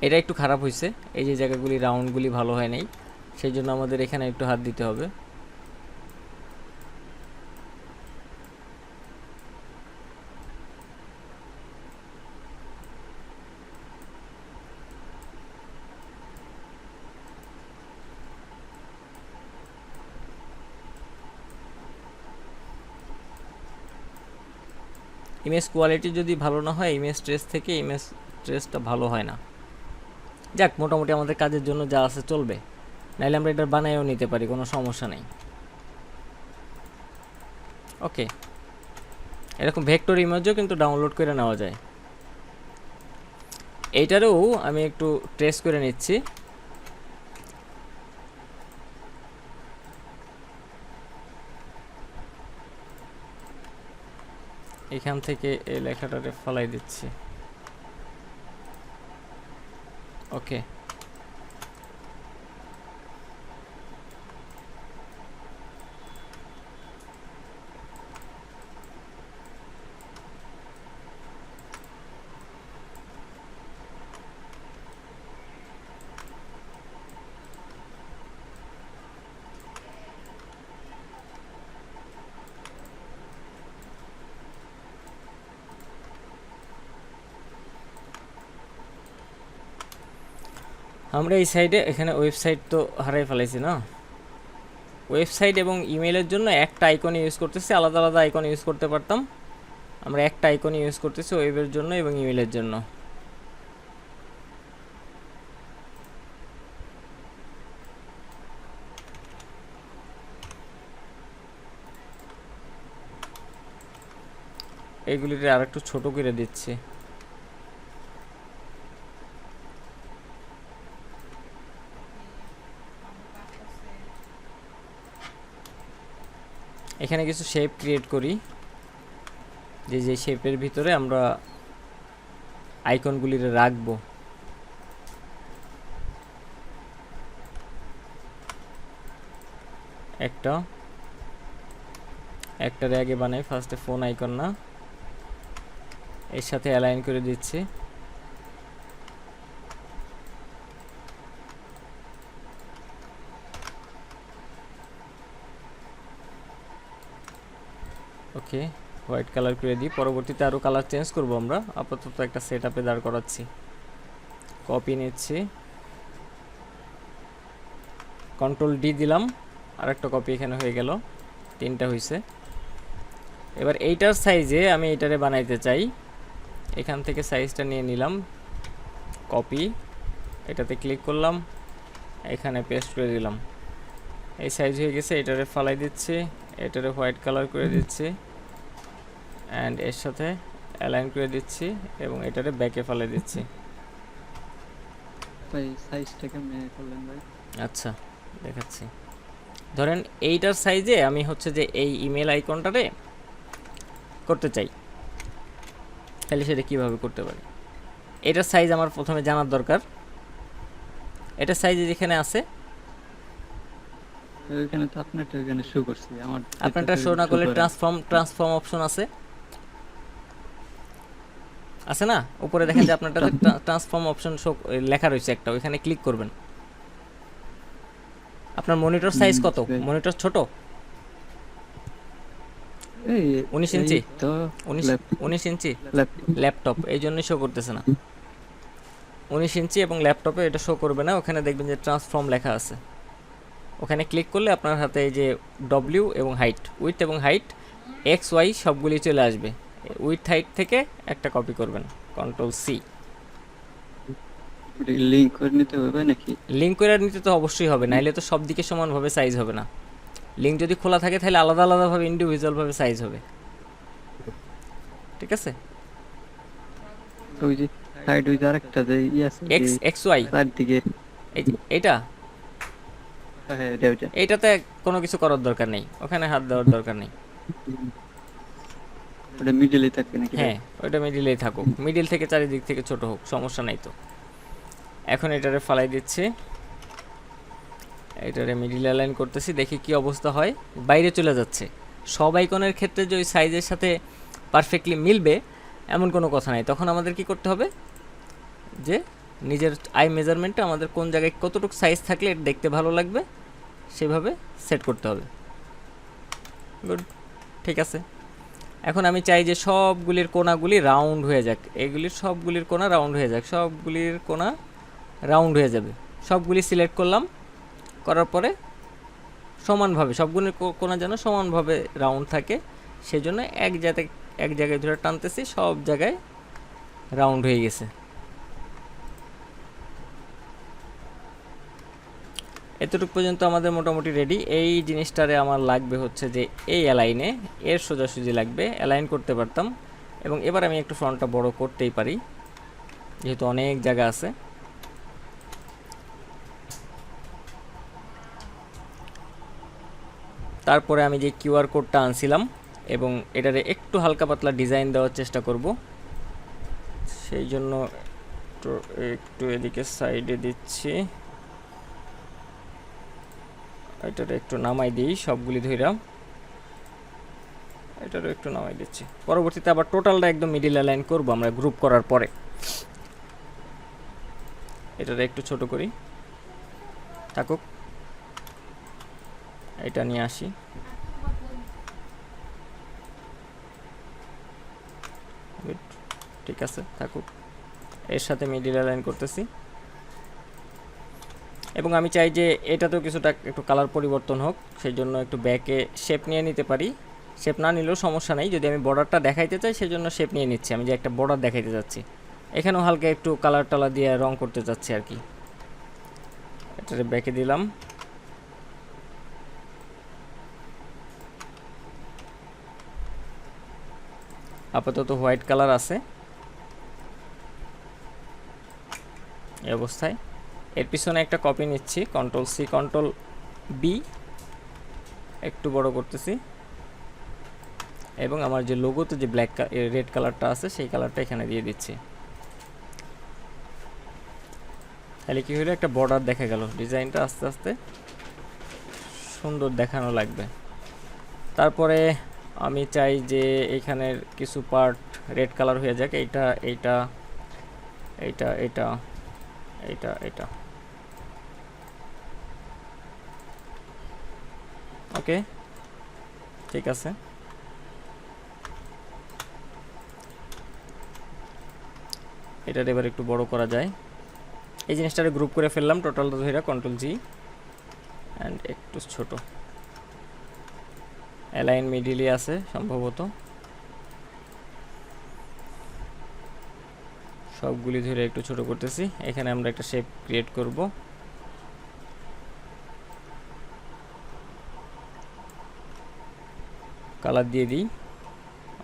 এটা একটু খারাপ হয়েছে, এই যে জায়গাগুলি রাউন্ডগুলি ভালো হয় নাই, সেই জন্য আমাদের এখানে একটু হাত দিতে হবে। ইমেজ কোয়ালিটি যদি ভালো না হয়, ইমেজ ট্রেস থেকে ইমেজ ট্রেসটা ভালো হয় না। যাক, মোটামুটি আমাদের কাজের জন্য যা আছে চলবে, নাইলে আমরা এটা বানাইও নিতে পারি, কোনো সমস্যা নেই। ওকে, এরকম ভেক্টর ইমেজও কিন্তু ডাউনলোড করে নেওয়া যায়। এইটারেও আমি একটু ট্রেস করে নিচ্ছি। এখান থেকে এই লেখাটাকে ফলাই দিচ্ছি। ওকে, আমরা এই সাইডে এখানে ওয়েবসাইট তো হারাই ফেলাইছি না। ওয়েবসাইট এবং ইমেলের জন্য একটা আইকন ইউজ করতেছি, আলাদা আলাদা আইকন ইউজ করতে পারতাম। আমরা একটা আইকন ইউজ করতেছি ওয়েবের জন্য এবং ইমেলের জন্য। এইগুলিকে আর একটু ছোট করে দিচ্ছি। এখানে কিছু শেপ ক্রিয়েট করি, যে শেপের ভিতরে আমরা আইকনগুলি রাখবো। একটার আগে বানাই ফার্স্টে ফোন আইকন, না এর সাথে অ্যালাইন করে দিচ্ছি। ওকে, হোয়াইট কালার করে দিই। পরবর্তীতে আরও কালার চেঞ্জ করব আমরা, আপাতত একটা সেট আপে দাঁড় করাচ্ছি। কপি নিচ্ছি, কন্ট্রোল ডি দিলাম, আর একটা কপি এখানে হয়ে গেল, 3টা হয়েছে। এবার এইটার সাইজে আমি এইটারে বানাইতে চাই। এখান থেকে সাইজটা নিয়ে নিলাম, কপি, এটাতে ক্লিক করলাম, এখানে পেস্ট করে দিলাম। এই সাইজ হয়ে গেছে, এটারে ফালাই দিচ্ছি, এটারে হোয়াইট কালার করে দিচ্ছি অ্যান্ড এর সাথে অ্যালাইন করে দিচ্ছি এবং এটারে ব্যাকে ফালাই দিচ্ছি। ভাই সাইজটা কেমনে করলেন ভাই? আচ্ছা, দেখাচ্ছি। ধরেন এইটার সাইজে আমি হচ্ছে যে এই ইমেল আইকনটারে করতে চাই, তাহলে সেটা কীভাবে করতে পারি? এটার সাইজ আমার প্রথমে জানার দরকার। এটার সাইজ যেখানে আছে, ওইখানে তো আপনারটা ওইখানে শো করছে, আমার আপনারটা শো না করলে ট্রান্সফর্ম অপশন আছে, আছে না? উপরে দেখেন যে আপনারটাতে ট্রান্সফর্ম অপশন শো লেখা রয়েছে একটা, ওইখানে ক্লিক করবেন। আপনার মনিটর সাইজ কত? মনিটর ছোট, 19 ইঞ্চি, 19 ইঞ্চি ল্যাপটপ, এই জন্যই শো করতেছে না। 19 ইঞ্চি এবং ল্যাপটপে এটা শো করবে না। ওখানে দেখবেন যে ট্রান্সফর্ম লেখা আছে, ওখানে ক্লিক করলে আপনার হাতে এই যে ডব্লিউ এবং হাইট, উইথ এবং হাইট, এক্স ওয়াই সবগুলি চলে আসবে। উইথ হাইট থেকে একটা কপি করবেন, কন্ট্রোল সি। লিংক করে নিতে হবে নাকি? লিঙ্ক করে নিতে তো অবশ্যই হবে, নাইলে তো সব দিকে সমানভাবে সাইজ হবে না। লিঙ্ক যদি খোলা থাকে তাহলে আলাদা আলাদাভাবে ইন্ডিভিজুয়ালভাবে সাইজ হবে, ঠিক আছে? ওই যে সাইড ওই আরেকটা যে আছে এক্স এক্স ওয়াই চারদিকে, এইটা, হ্যাঁ এইটাতে কোনো কিছু করার দরকার নেই, ওখানে হাত দেওয়ার দরকার নেই। ওটা মিডলে থাকবে নাকি ভাই? হ্যাঁ, ওইটা মিডিলেই থাকুক, মিডিল থেকে চারিদিক থেকে ছোট হোক, সমস্যা নাই তো। এখন এটারে ফালাই দিচ্ছি, এটারে মিডিল অ্যালাইন করতেছি, দেখি কি অবস্থা হয়। বাইরে চলে যাচ্ছে। সব আইকনের ক্ষেত্রে যে ওই সাইজের সাথে পারফেক্টলি মিলবে এমন কোনো কথা নাই। তখন আমাদের কি করতে হবে, যে নিজের আই মেজারমেন্টটা আমাদের কোন জায়গায় কতটুকু সাইজ থাকলে এটা দেখতে ভালো লাগবে সেভাবে সেট করতে হবে। গুড, ঠিক আছে। এখন আমি চাই যে সবগুলির কোণাগুলি রাউন্ড হয়ে যাক, এগুলির সবগুলির কোণা রাউন্ড হয়ে যাক, সবগুলির কোণা রাউন্ড হয়ে যাবে। সবগুলি সিলেক্ট করলাম, করার পরে সমানভাবে সবগুলির কোণা যেন সমানভাবে রাউন্ড থাকে, সেই জন্য এক জায়গায় ধরে টানতেছি, সব জায়গায় রাউন্ড হয়ে গেছে। এতটুকু পর্যন্ত আমাদের মোটামুটি রেডি। এই জিনিসটারে আমার লাগবে হচ্ছে যে এই অ্যালাইনে এর সোজাসুজি লাগবে, অ্যালাইন করতে পারতাম। এবং এবার আমি একটু ফ্রন্টটা বড় করতেই পারি, যেহেতু অনেক জায়গা আছে। তারপরে আমি যে কিউআর কোডটা আনছিলাম এবং এটারে একটু হালকা পাতলা ডিজাইন দেওয়ার চেষ্টা করব, সেই জন্য একটু এদিকে সাইডে দিচ্ছি, এটারে একটু নামাই দিই, সবগুলি ধইরা এটারও একটু নামাই দিচ্ছি। পরবর্তীতে আবার টোটালটা একদম মিডিল অ্যালাইন করব আমরা গ্রুপ করার পরে। এটারে একটু ছোট করি, থাকুক। এটা নিয়ে আসি, ঠিক আছে, থাকুক। এর সাথে মিডিল অ্যালাইন করতেছি এবং আমি চাই যে এটাতেও কিছুটা একটু কালার পরিবর্তন হোক, সেই জন্য একটু ব্যাকে শেপ নিয়ে নিতে পারি। শেপ না নিলেও সমস্যা নেই, যদি আমি বর্ডারটা দেখাইতে চাই সেই জন্য শেপ নিয়ে নিচ্ছি। আমি যে একটা বর্ডার দেখাইতে যাচ্ছি, এখানেও হালকা একটু কালার টালার দিয়ে রং করতে চাচ্ছি আর কি। এটারে ব্যাকে দিলাম, আপাতত হোয়াইট কালার আছে এই অবস্থায়। এর পিছনে একটা কপি নিচ্ছি, Ctrl+C Ctrl+B, একটু বড় করতেছি এবং আমার যে লোগোতে যে রেড কালারটা আছে সেই কালারটা এখানে দিয়ে দিচ্ছি। তাহলে কি হলো, একটা বর্ডার দেখা গেল, ডিজাইনটা আস্তে আস্তে সুন্দর দেখানো লাগবে। তারপরে আমি চাই যে এখানের কিছু পার্ট রেড কালার হয়ে যাক, এইটা এইটা এইটা এইটা এইটা এটা, ওকে, ঠিক আছে। এটার এবার একটু বড় করা যায়। এই জিনিসটারে গ্রুপ করে ফেললাম, টোটালটা ধরে Ctrl+G অ্যান্ড একটু ছোট, অ্যালাইন মিডিলে আছে সম্ভবত, সবগুলি ধরে একটু ছোট করতেছি। এখানে আমরা একটা শেপ ক্রিয়েট করব, কালার দিয়ে দিই।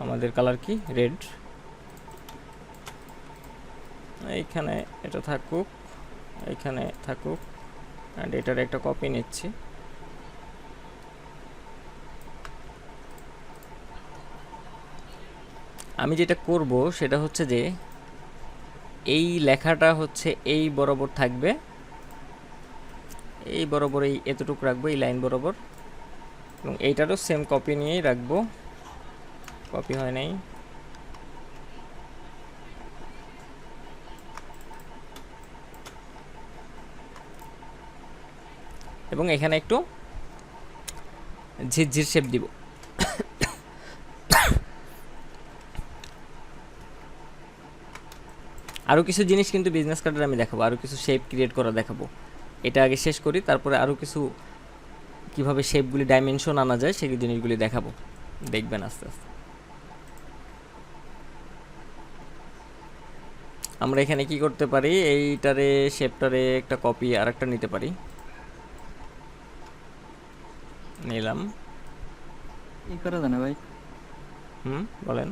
আমাদের কালার কি, রেড। এইখানে এটা থাকুক, এইখানে থাকুক, অ্যান্ড এটার একটা কপি নিচ্ছি। আমি যেটা করব সেটা হচ্ছে যে এই লেখাটা হচ্ছে এই বরাবর থাকবে, এই বরাবর এই এতটুকু রাখবো, এই লাইন বরাবর, এবং এইটারও সেম কপি নিয়েই রাখবো, কপি হয় নাই। এবং এখানে একটু ঝিরঝির শেপ দিব। আরও কিছু জিনিস কিন্তু বিজনেস কার্ডের আমি দেখাবো, আরও কিছু শেপ ক্রিয়েট করা দেখাবো। এটা আগে শেষ করি, তারপরে আরও কিছু কীভাবে শেপগুলি ডাইমেনশন আনা যায় সেই জিনিসগুলি দেখাবো, দেখবেন আস্তে আস্তে। আমরা এখানে কি করতে পারি, এইটারে শেপটারে একটা কপি আর একটা নিতে পারি, নিলাম। এই করা যায় না ভাই? বলেন।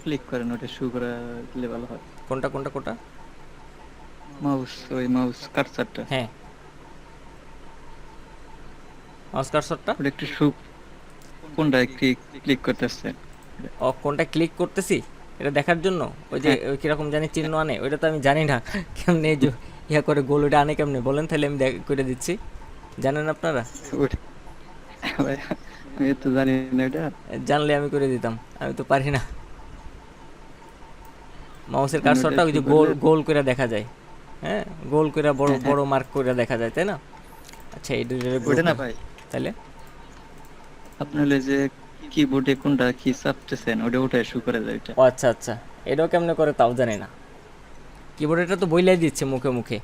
ক্লিক করেন, ওটা শু করা দিলে ভালো হয়। কোনটা কোনটা কোনটা? মাউস, ওই মাউস কার্সারটা। হ্যাঁ, মাউস কার্সরটা ওটা একটু শু, কোনটা ক্লিক করতেছে? কোনটা ক্লিক করতেছি এটা দেখার জন্য, ওই যে হ্যাঁ ওই কিরকম জানি চিহ্ন আনে, ওইটা তো আমি জানি না কেমনে এই যে ইয়া করে গোল ওইটা আনে কেমনে বলেন, তাহলে আমি করে দিচ্ছি। জানেন আপনারা? ওটা ভাই, আমি তো জানি না এটা। জানলে আমি করে দিতাম, আমি তো পারি না। মাউসের মানে ওটা কার্সরটা ওই শো যে গোল করলে গোল করে দেখা যায়, হ্যাঁ গোল করে বড় হ্যাঁ হ্যাঁ বড় মার্ক করে দেখা যায়, তাই না? আচ্ছা এই দুটোর ওটা গ্রুপ, না ভাই, তাহলে আপনার হলে যে কিবোর্ডে কোনটা কি চাপতেছেন ওটা ওটাই শো করে যায় ওইটা। ও আচ্ছা আচ্ছা, এটাও কেমনে করে তাও জানি না। কিবোর্ডেটা তো বইলাই দিচ্ছে মুখে মুখে।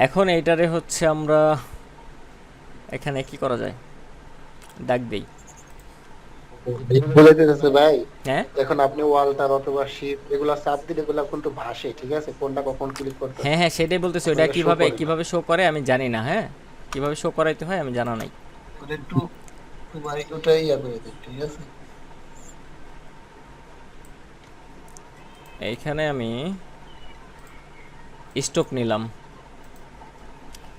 এখন এইটারে হচ্ছে আমরা এখানে কি করা যায়, ডাক দেই। বলে দিতেছে ভাই, হ্যাঁ এখন আপনি ওয়ালটার অথবা শিফট এগুলা চাপ দিলে এগুলা কিন্তু ভাসে, ঠিক আছে, কোনটা কখন ক্লিক করতে হ্যাঁ হবে হ্যাঁ সেটাই বলতেছি, ওটা আপনাকে শো কিভাবে করে না। কিভাবে শো করে আমি জানি না, হ্যাঁ কিভাবে শো করাইতে হয় আমি জানা নাই। ওটা একটু ভাই ওটাই ইয়া করে দিন, ঠিক আছে। এইখানে আমি স্টক নিলাম,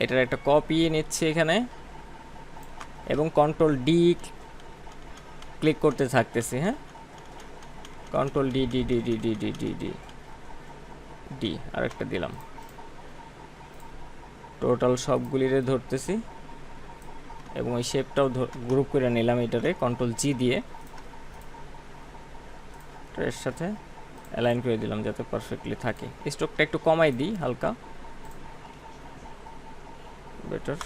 এটার একটা কপি নিচ্ছি এখানে, এবং কন্ট্রোল ডি ক্লিক করতে থাকতেছি, হ্যাঁ control D D D D D D D D D আরেকটা দিলাম, টোটাল সবগুলিরে ধরতেছি এবং ওই শেপটাও গ্রুপ করে নিলাম এটারে কন্ট্রোল জি দিয়ে, এর সাথে অ্যালাইন করে দিলাম যাতে পারফেক্টলি থাকে। স্ট্রোকটা একটু কমাই দিই হালকা, বেটার।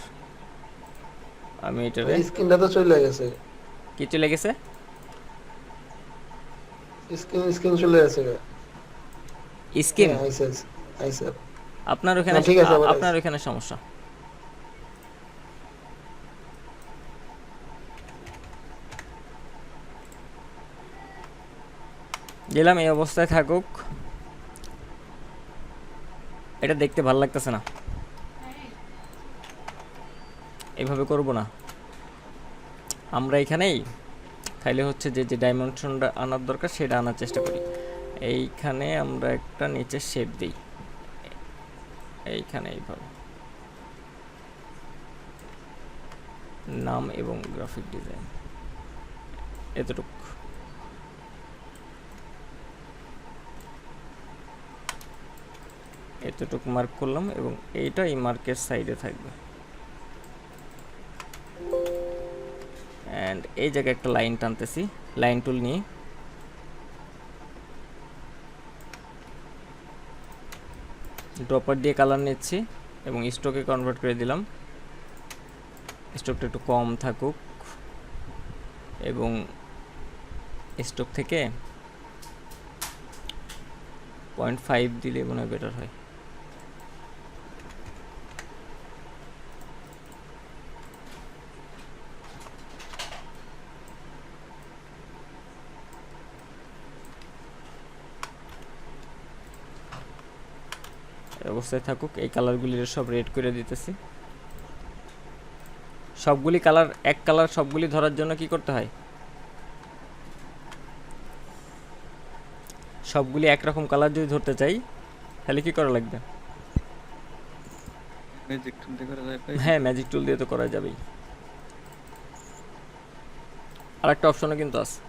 আমি এটারে স্ক্রিনটা তো চলে গেছে, কি চলে গেছে, স্ক্রিন চলে গেছে। স্কিন? হ্যাঁ আইসে আইসে। আপনার না ওখানে ঠিক আছে, আবার আপনার আইসে। ওখানে সমস্যা। দিলাম, এই অবস্থায় থাকুক। এটা দেখতে ভালো লাগতেছে না, এইভাবে করব না আমরা এখানেই, তাইলে হচ্ছে যে যে ডাইমেনশনটা আনার দরকার সেটা আনার চেষ্টা করি। এইখানে আমরা একটা নিচে শেপ দিই, এইখানে এইভাবে নাম এবং গ্রাফিক ডিজাইন এতটুকু। এতটুকু মার্ক করলাম এবং এইটা এই মার্কের সাইডে থাকবে, অ্যান্ড এই জায়গায় একটা লাইন টানতেছি, লাইন টুল নিয়ে ড্রপার দিয়ে কালার নিচ্ছি এবং স্ট্রোকে কনভার্ট করে দিলাম। স্ট্রোকটা একটু কম থাকুক এবং স্ট্রোক থেকে 0.5 দিলে মনে হয় বেটার হয়। অবস্থায় থাকুক, এই কালারগুলির সব রেড করে দিতেছি। সবগুলি কালার এক কালার সবগুলি ধরার জন্য কি করতে হয়, সবগুলি একরকম কালার যদি ধরতে চাই তাহলে কি করা লাগবে? ম্যাজিক টুল দিয়ে করা যায় ভাই। হ্যাঁ ম্যাজিক টুল দিয়ে তো করা যাবেই। আর একটা অপশনও কিন্তু আছে,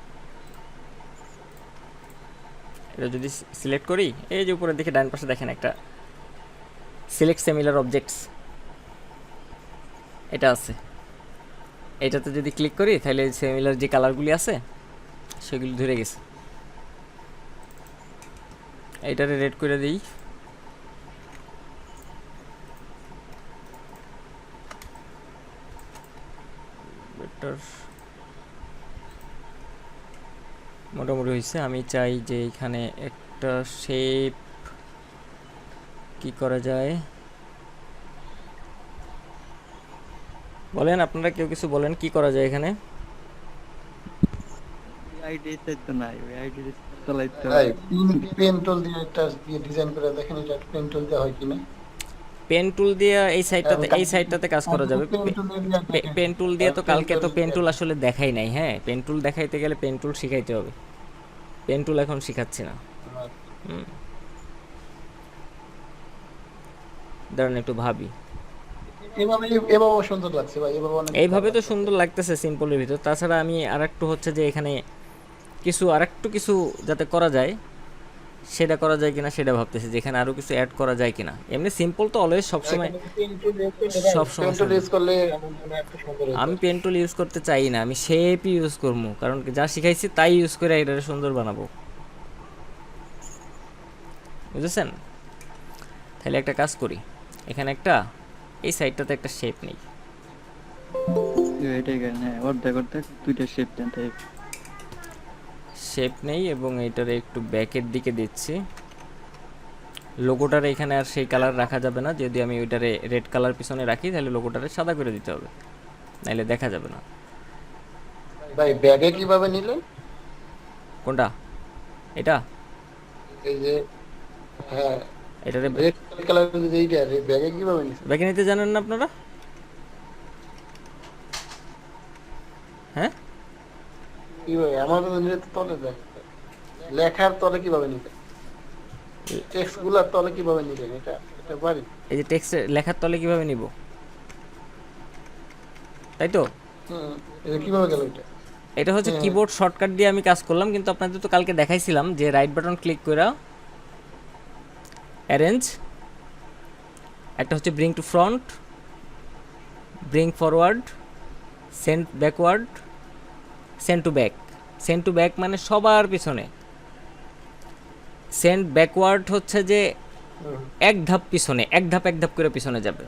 এটা যদি সিলেক্ট করি, এই যে উপরের দিকে ডান পাশে দেখেন একটা সিলেক্ট সিমিলার অবজেক্টস, এটা আছে। এটাতে যদি ক্লিক করি তাহলে সিমিলার যে কালারগুলি আছে সেগুলি ধরে গেছে। এইটারে রেড করে দিই, বেটার মোটামুটি হয়েছে। আমি চাই যে এখানে একটা শেপ কি করা যায়, বলেন আপনারা কেউ কিছু বলেন কি করা যায় এখানে। আইডিতে তো নাই, ওই আইডি চালাইতে ভাই হবে। পেন টুল দিয়ে একটা দিয়ে ডিজাইন করে দেখেন, এটা পেন টুল দিয়ে হয় কিনা। পেন টুল দিয়ে এই এবং সাইডটাতে কাজ করা যাবে। পেন টুল দিয়ে দেখেন। পেন টুল দিয়ে তো কালকে তো পেন টুল দিয়ে- আসলে দেখাই নাই, হ্যাঁ পেন টুল দেখাইতে গেলে পেন টুল শিখাইতে হবে, পেন টুল এখন শিখাচ্ছি না। দাঁড়ান একটু ভাবি, এভাবে এভাবে সুন্দর লাগছে ভাই, এভাবে অনেক ভালো এইভাবে তো লাগতেছে। সুন্দর লাগতেছে সিম্পলের ভিতর। তাছাড়া আমি আরেকটু হচ্ছে যে এখানে কিছু আরেকটু কিছু যাতে করা যায়, সেটা করা যায় কিনা সেটা ভাবতেছি, যে এখানে আরও কিছু অ্যাড করা যায় কিনা। এমনি সিম্পল তো অলওয়েজ সবসময়, এখানে পেন টুল ইউজ করলে ভাই, পেন সবসময় টুল সুন্দর। ইউজ করলে আমার মনে হয় একটু সুন্দর হতো। আমি পেন টুল ইউজ করতে চাই না, আমি শেপই ইউজ করবো, কারণ কি যা শিখাইছি তাই ইউজ করে এটা সুন্দর বানাবো, বুঝেছেন? তাহলে একটা কাজ করি, এখানে একটা, এই সাইডটাতে একটা শেপ নেই। এটাই হ্যাঁ, অর্ধেক অর্ধেক দুইটা শেপ দেন তাই। শেপ নেই এবং এইটারে একটু ব্যাকের দিকে দিচ্ছি। লোগোটার এখানে আর সেই কালার রাখা যাবে না, যদি আমি ওইটারে রেড কালার পিছনে রাখি তাহলে লোগোটারে সাদা করে দিতে হবে, নাইলে দেখা যাবে না। ভাই ব্যাগে কিভাবে নিলেন? কোনটা? এটা এই যে, হ্যাঁ, এটারে রেড কালারের যে এইটা ব্যাগে কিভাবে নিছেন? ব্যাকে নিতে জানেন না আপনারা? হ্যাঁ, কিভাবে আমার তো নিলে তো তলে যায়, লেখার তলে কিভাবে নিলেন? টেক্সট গুলার তলে কিভাবে নিলেন? এটা এটা পারি। এই যে টেক্সট লেখার তলে কিভাবে নিব, তাই তো? হুম, এটা কিভাবে গেল এটা? এটা হচ্ছে হ্যাঁ, কিবোর্ড শর্টকাট দিয়ে আমি কাজ করলাম, কিন্তু আপনাদের তো কালকে দেখাইছিলাম যে রাইট বাটন ক্লিক করে অ্যারেঞ্জ, একটা হচ্ছে bring to front, bring forward, send backward, send to back. Send to back মানে সবার পিছনে, সেন্ড ব্যাকওয়ার্ড হচ্ছে যে হুম, এক ধাপ পিছনে, এক ধাপ করে পিছনে যাবে।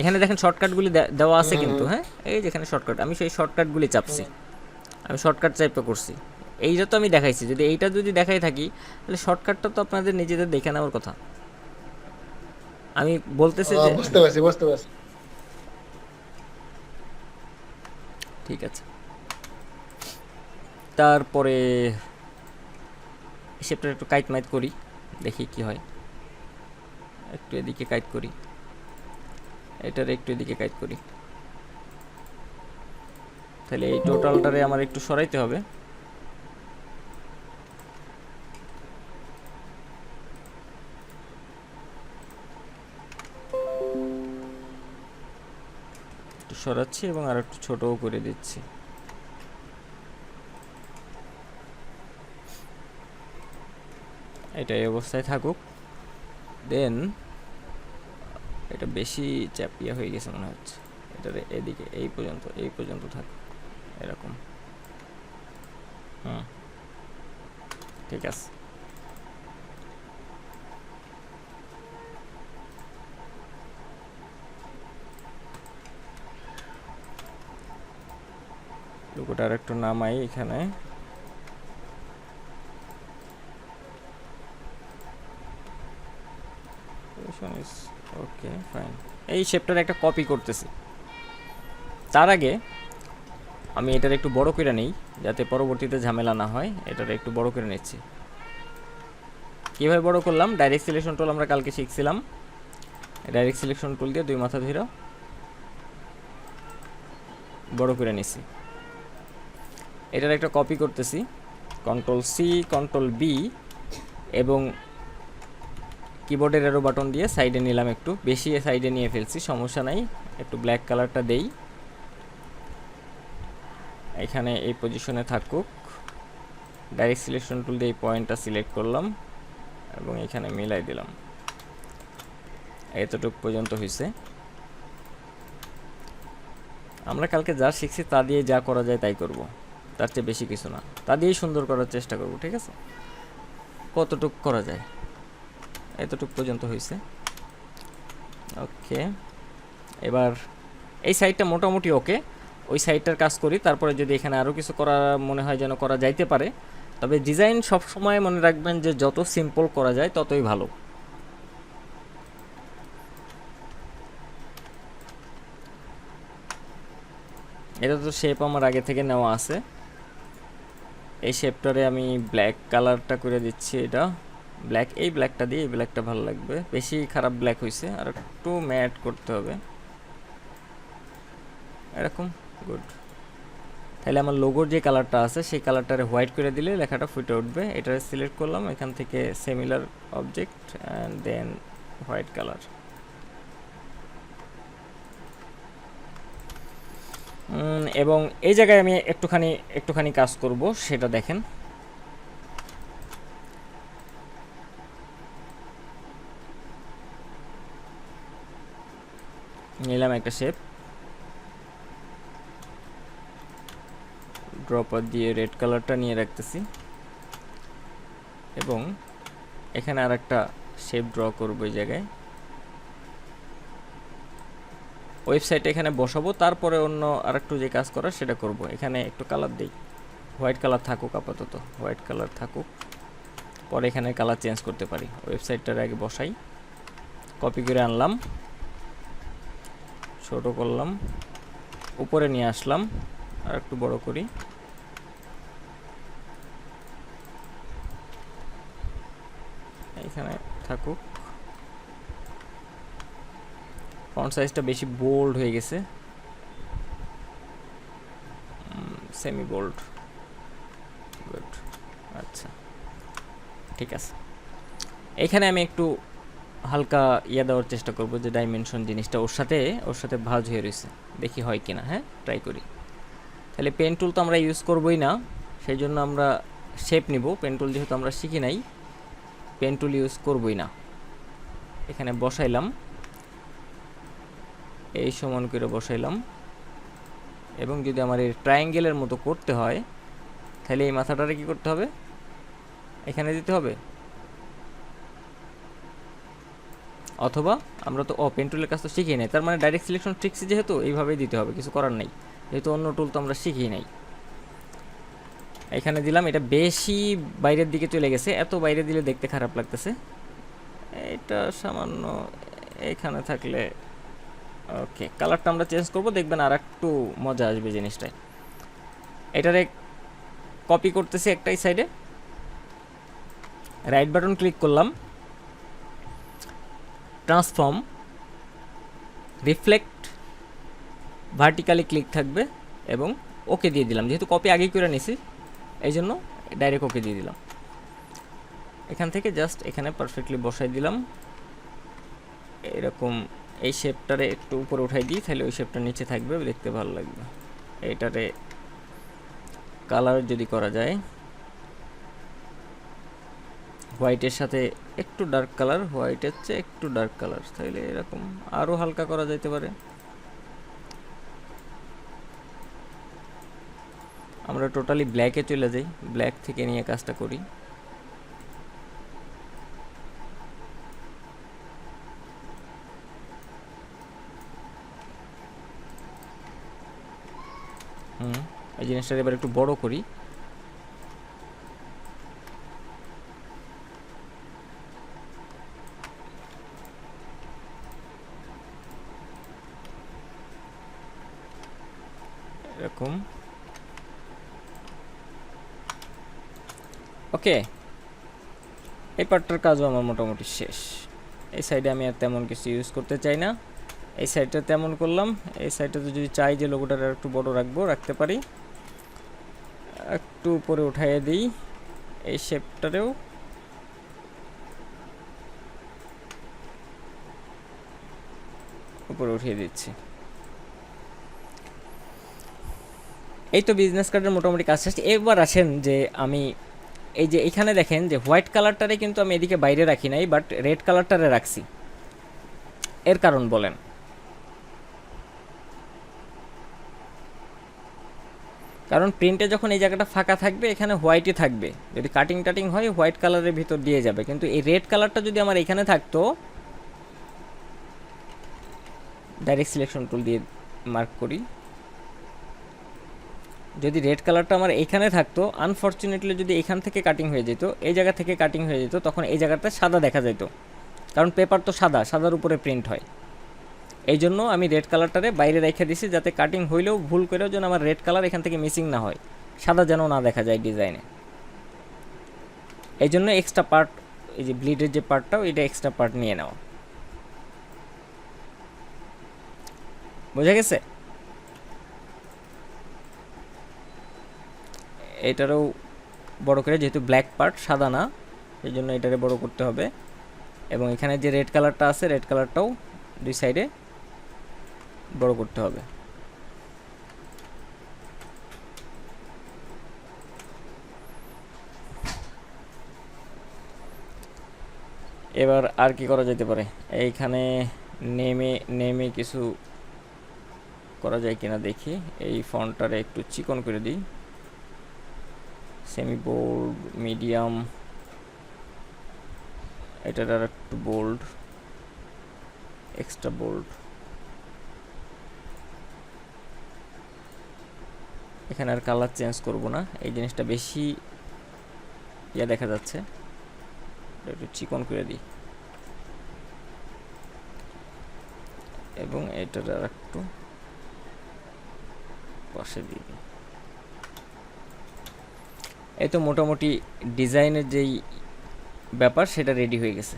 এখানে দেখেন শর্টকাটগুলি দেওয়া আছে কিন্তু, হুম, হ্যাঁ, এই যেখানে শর্টকাট, আমি সেই শর্টকাটগুলি চাপছি, আমি শর্টকাট টাইপে করছি। এইটা তো আমি দেখাইছি, যদি এইটা যদি দেখাই থাকি তাহলে শর্টকাটটা তো আপনাদের নিজেদের দেখে নেওয়ার কথা। আমি বলতেছি যে বুঝতে পারছি, বুঝতে পারছি। ঠিক আছে। তারপরে শেপটা একটু কাইট মাইট করি, দেখি কি হয়। একটু এদিকে কাইট করি, এটার একটু এদিকে কাইট করি, তাহলে এই টোটালটারে আমার একটু সরাইতে হবে। একটু সরাচ্ছি এবং আর একটু ছোটও করে দিচ্ছি। এটা এই অবস্থায় থাকুক। দেন এটা বেশি চ্যাপিয়া হয়ে গেছে মনে হচ্ছে, এটার এদিকে এই পর্যন্ত থাকুক এরকম। হুম, ঠিক আছে। লোগোটা আর একটু নামাই এখানে। ওকে ফাইন, এই শেপটার একটা কপি করতেছি। তার আগে আমি এটার একটু বড় করে নেই, যাতে পরবর্তীতে ঝামেলা না হয়। এটার একটু বড় করে নিচ্ছি। কীভাবে বড় করলাম? ডাইরেক্ট সিলেকশন টুল আমরা কালকে শিখছিলাম, ডাইরেক্ট সিলেকশন টুল দিয়ে দুই মাথা ধরে বড় করে নিছি। এটার একটা কপি করতেছি, কন্ট্রোল সি কন্ট্রোল বি এবং কিবোর্ডের এরো বাটন দিয়ে সাইডে নিলাম, একটু বেশি সাইডে নিয়ে ফেলছি, সমস্যা নাই। একটু ব্ল্যাক কালারটা দেই, এখানে এই পজিশনে থাকুক। ডাইরেক্ট সিলেকশন টুল দিয়ে এই পয়েন্টটা সিলেক্ট করলাম এবং এখানে মিলাই দিলাম। এতটুক পর্যন্ত হয়েছে। আমরা কালকে যা শিখছি তা দিয়ে যা করা যায় তাই করব, তার চেয়ে বেশি কিছু না। তা দিয়েই সুন্দর করার চেষ্টা করব, ঠিক আছে? কতটুক করা যায়, এতটুক পর্যন্ত হয়েছে। ওকে, এবার এই সাইডটা মোটামুটি ওকে, ওই সাইডটার কাজ করি। তারপরে যদি এখানে আরও কিছু করা মনে হয় যেন করা যাইতে পারে, তবে ডিজাইন সবসময় মনে রাখবেন যে যত সিম্পল করা যায় ততই ভালো। এটা তো শেপ আমার আগে থেকে নেওয়া আছে। এই শেপটারে আমি ব্ল্যাক কালারটা করে দিচ্ছি, এটা ব্ল্যাক, এই ব্ল্যাকটা দিয়ে, এই ব্ল্যাকটা ভালো লাগবে। বেশি খারাপ ব্ল্যাক হয়েছে, আর একটু ম্যাট করতে হবে এরকম। গুড। তাহলে আমার লোগোর যে কালারটা আছে সেই কালারটারে হোয়াইট করে দিলে লেখাটা ফুটে উঠবে। এটা সিলেক্ট করলাম এখান থেকে similar object and then white colour. এবং এই জায়গায় আমি একটুখানি কাজ করব, সেটা দেখেন। নিলাম একটা শেপ, ড্রপার দিয়ে রেড কালারটা নিয়ে রাখতেছি এবং এখানে আর একটা শেপ ড্র করব এই জায়গায়। ওয়েবসাইটে এখানে বসাবো, তারপরে অন্য আর একটু যে কাজ করার সেটা করব। এখানে একটু কালার দিই, হোয়াইট কালার থাকুক আপাতত, হোয়াইট কালার থাকুক, পরে এখানে কালার চেঞ্জ করতে পারি। ওয়েবসাইটটার আগে বসাই, কপি করে আনলাম, ছোটো করলাম, উপরে নিয়ে আসলাম, আর একটু বড় করি, এখানে থাকুক। ফন্ট সাইজটা বেশি বোল্ড হয়ে গেছে, সেমি বোল্ড, গুড। আচ্ছা, ঠিক আছে। এখানে আমি একটু হালকা দেওয়ার চেষ্টা করব, যে ডাইমেনশন জিনিসটা ওর সাথে ভাঁজ হয়ে রয়েছে, দেখি হয় কিনা। হ্যাঁ, ট্রাই করি। তাহলে পেন টুল তো আমরা ইউজ করবই না, সেই জন্য আমরা শেপ নিব। পেন টুল যেহেতু আমরা শিখি নাই, পেন টুল ইউজ করবই না। এখানে বসাইলাম, এই সমান করে বসাইলাম, এবং যদি আমার এই ট্রায়াঙ্গেলের মতো করতে হয়, তাহলে এই মাথাটারে কি করতে হবে, এখানে দিতে হবে। অথবা আমরা তো পেন টুলের কাজ তো শিখি নাই, তার মানে ডাইরেক্ট সিলেকশন ট্রিক্স যেহেতু এইভাবেই দিতে হবে, কিছু করার নেই, যেহেতু অন্য টুল তো আমরা শিখি নাই। এখানে দিলাম, এটা বেশি বাইরের দিকে চলে গেছে, এত বাইরে দিলে দেখতে খারাপ লাগতেছে। এটা সামান্য এখানে থাকলে ওকে। কালারটা আমরা চেঞ্জ করব, দেখবেন আর একটু মজা আসবে জিনিসটায়। এটারে কপি করতেছি একটাই সাইডে, রাইট বাটন ক্লিক করলাম, ট্রান্সফর্ম, রিফ্লেক্ট, ভার্টিক্যালি ক্লিক থাকবে, এবং ওকে দিয়ে দিলাম। যেহেতু কপি আগেই করে নিছি, এই জন্য ডাইরেক্ট ওকে দিয়ে দিলাম। এখান থেকে জাস্ট এখানে পারফেক্টলি বসাই দিলাম। এরকম এই শেপটারে একটু উপরে উঠাই দিই, তাহলে ওই শেপটা নিচে থাকবে, দেখতে ভালো লাগবে। এইটারে কালার যদি করা যায় হোয়াইটের সাথে একটু ডার্ক কালার, হোয়াইটের চেয়ে একটু ডার্ক কালার, তাহলে এরকম আরও হালকা করা যেতে পারে। আমরা টোটালি ব্ল্যাকে চলে যাই, ব্ল্যাক থেকে নিয়ে কাজটা করি। এই জিনিসটা এবার একটু বড় করি। এরকম ওকে। এই পার্টটার কাজও আমার মোটামুটি শেষ। এই সাইডে আমি আর তেমন কিছু ইউজ করতে চাই না, এই সাইডটা তেমন করলাম। এই সাইডটাতে যদি চাই যে লোগোটা একটু বড় রাখবো, রাখতে পারি। একটু উপরে উঠাইয়ে দিই, এই শেপটারেও উপরে উঠিয়ে দিচ্ছি। এই তো বিজনেস কার্ডের মোটামুটি কাজ শেষ। এবার আসেন যে আমি এই যে এখানে দেখেন যে হোয়াইট কালারটারে কিন্তু আমি এদিকে বাইরে রাখি নাই, বাট রেড কালারটারে রাখছি। এর কারণ বলেন? কারণ প্রিন্টে যখন এই জায়গাটা ফাঁকা থাকবে, এখানে হোয়াইটই থাকবে। যদি কাটিং টাটিং হয় হোয়াইট কালারের ভিতর দিয়ে যাবে, কিন্তু এই রেড কালারটা যদি আমার এখানে থাকতো, ডাইরেক্ট সিলেকশন টুল দিয়ে মার্ক করি, যদি রেড কালারটা আমার এইখানে থাকতো, আনফর্চুনেটলি যদি এখান থেকে কাটিং হয়ে যেত, এই জায়গা থেকে কাটিং হয়ে যেত, তখন এই জায়গাটা সাদা দেখা যেত। কারণ পেপার তো সাদা, সাদার উপরে প্রিন্ট হয়। এই জন্য আমি রেড কালারটারে বাইরে রেখে দিছি, যাতে কাটিং হইলেও ভুল করেও যেন আমার রেড কালার এখান থেকে মিসিং না হয়, সাদা যেন না দেখা যায় ডিজাইনে। এই জন্য এক্সট্রা পার্ট, এই যে ব্লিডের যে পার্টটাও, এটা এক্সট্রা পার্ট নিয়ে নেওয়া। বোঝা গেছে? এটারও বড় করে, যেহেতু ব্ল্যাক পার্ট সাদা না, এই জন্য এটারে বড় করতে হবে। এবং এখানে যে রেড কালারটা আছে, রেড কালারটাও দুই সাইডে বড় করতে হবে। এবার আর কি করা যেতে পারে, এইখানে নেমে নেমে কিছু করা যায় কিনা দেখি। এই ফন্টটারে একটু চিকন করে দিই, সেমি বোল্ড, মিডিয়াম, এটার আর একটু বোল্ড, এক্সট্রা বোল্ড। এখানে আর কালার চেঞ্জ করব না, এই জিনিসটা বেশি ইয়া দেখা যাচ্ছে, একটু চিকন করে দিই এবং এটার আর একটু পাশে দিয়ে দিই। এই তো মোটামুটি ডিজাইনের যেই ব্যাপার সেটা রেডি হয়ে গেছে।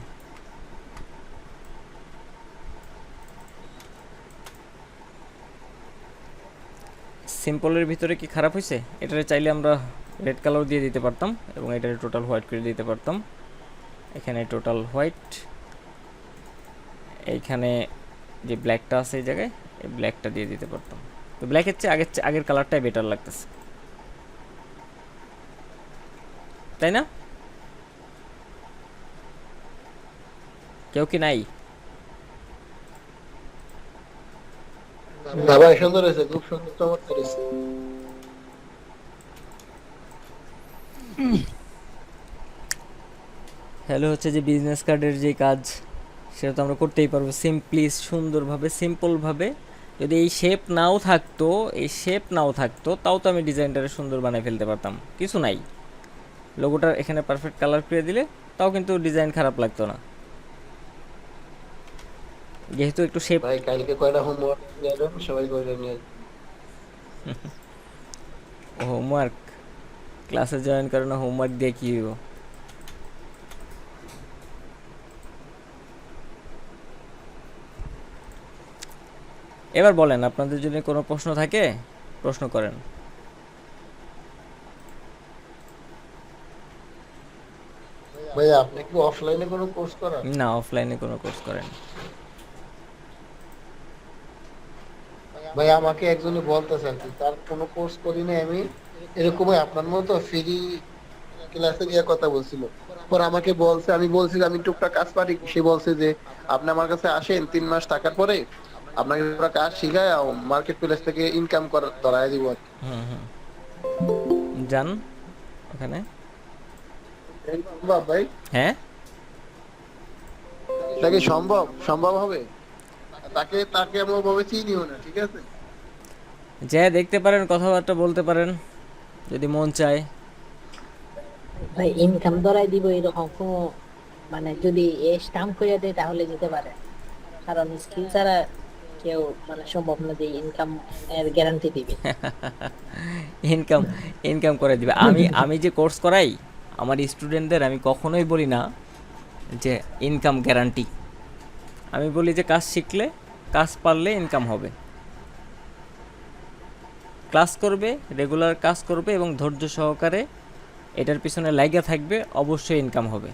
সিম্পলের ভিতরে কি খারাপ হয়েছে? এটারে চাইলে আমরা রেড কালার দিয়ে দিতে পারতাম এবং এটারে টোটাল হোয়াইট করে দিতে পারতাম। এখানে টোটাল হোয়াইট, এইখানে যে ব্ল্যাকটা আছে এই জায়গায়, এই ব্ল্যাকটা দিয়ে দিতে পারতাম। তো ব্ল্যাকের চেয়ে আগের কালারটাই বেটার লাগতেছে, তাই না? কেউ কি নাই? না ভাই, সুন্দর হয়েছে, খুব সুন্দর, চমৎকার হয়েছে। হ্যালো হচ্ছে যে বিজনেস কার্ডের যে কাজ, সেটা তো আমরা করতেই পারবো সিম্পলি, সুন্দরভাবে, সিম্পলভাবে। যদি এই শেপ নাও থাকতো, এই শেপ নাও থাকতো, তাও তো আমি ডিজাইনটারে সুন্দর বানিয়ে ফেলতে পারতাম, কিছু নাই। লোগোটার এখানে পারফেক্ট কালার করে দিলে তাও কিন্তু ডিজাইন খারাপ লাগতো না, যেহেতু একটু শেপ। ভাই কালকে কয়টা হোমওয়ার্ক দিয়ে দেন, সবাই করে নিয়ে। হোমওয়ার্ক ক্লাসে জয়েন করে না, হোমওয়ার্ক দিয়ে কী হইব? এবার বলেন, আপনাদের যদি কোনো প্রশ্ন থাকে প্রশ্ন করেন। ভাই আপনি কি অফলাইনে কোনো কোর্স করান? না, অফলাইনে কোনো কোর্স করেন। ভাই আমাকে একজনে বলতেছে আর কি, তার কোনো কোর্স করি না আমি, এরকমই আপনার মতো ফ্রি ক্লাসে গিয়ে কথা বলছিল। পর আমাকে বলছে, আমি বলছি যে আমি টুকটাক কাজ পারি, সে বলছে যে আপনি আমার কাছে আসেন 3 মাস থাকার পরে আপনাকে পুরো কাজ শিখায় মার্কেট প্লেস থেকে ইনকাম করার ধরায় দিব আর কি। হুম হুম, যান ওখানে। বাহ ভাই, হ্যাঁ, এটা কি সম্ভব? সম্ভব হবে? তাকে তাকে আমি ওভাবে চিনিও না, ঠিক আছে? যে দেখতে পারেন, কথাবার্তা বলতে পারেন যদি মন চায়। ভাই ইনকাম ধরাই দিব এরকম কোনো, মানে যদি স্টাম্প করে দেয় তাহলে যেতে পারে, কারণ স্কিল ছাড়া কেউ মানে সম্ভব না যে ইনকাম এর গ্যারান্টি দিবে। ইনকাম ইনকাম করে দিবে। আমি আমি যে কোর্স করাই আমার স্টুডেন্টদের, আমি কখনোই বলি না যে ইনকাম গ্যারান্টি। আমি বলি যে কাজ শিখলে, কাজ পারলে ইনকাম হবে। ক্লাস করবে, রেগুলার কাজ করবে এবং ধৈর্য সহকারে এটার পিছনে লাইগা থাকবে, অবশ্যই ইনকাম হবে।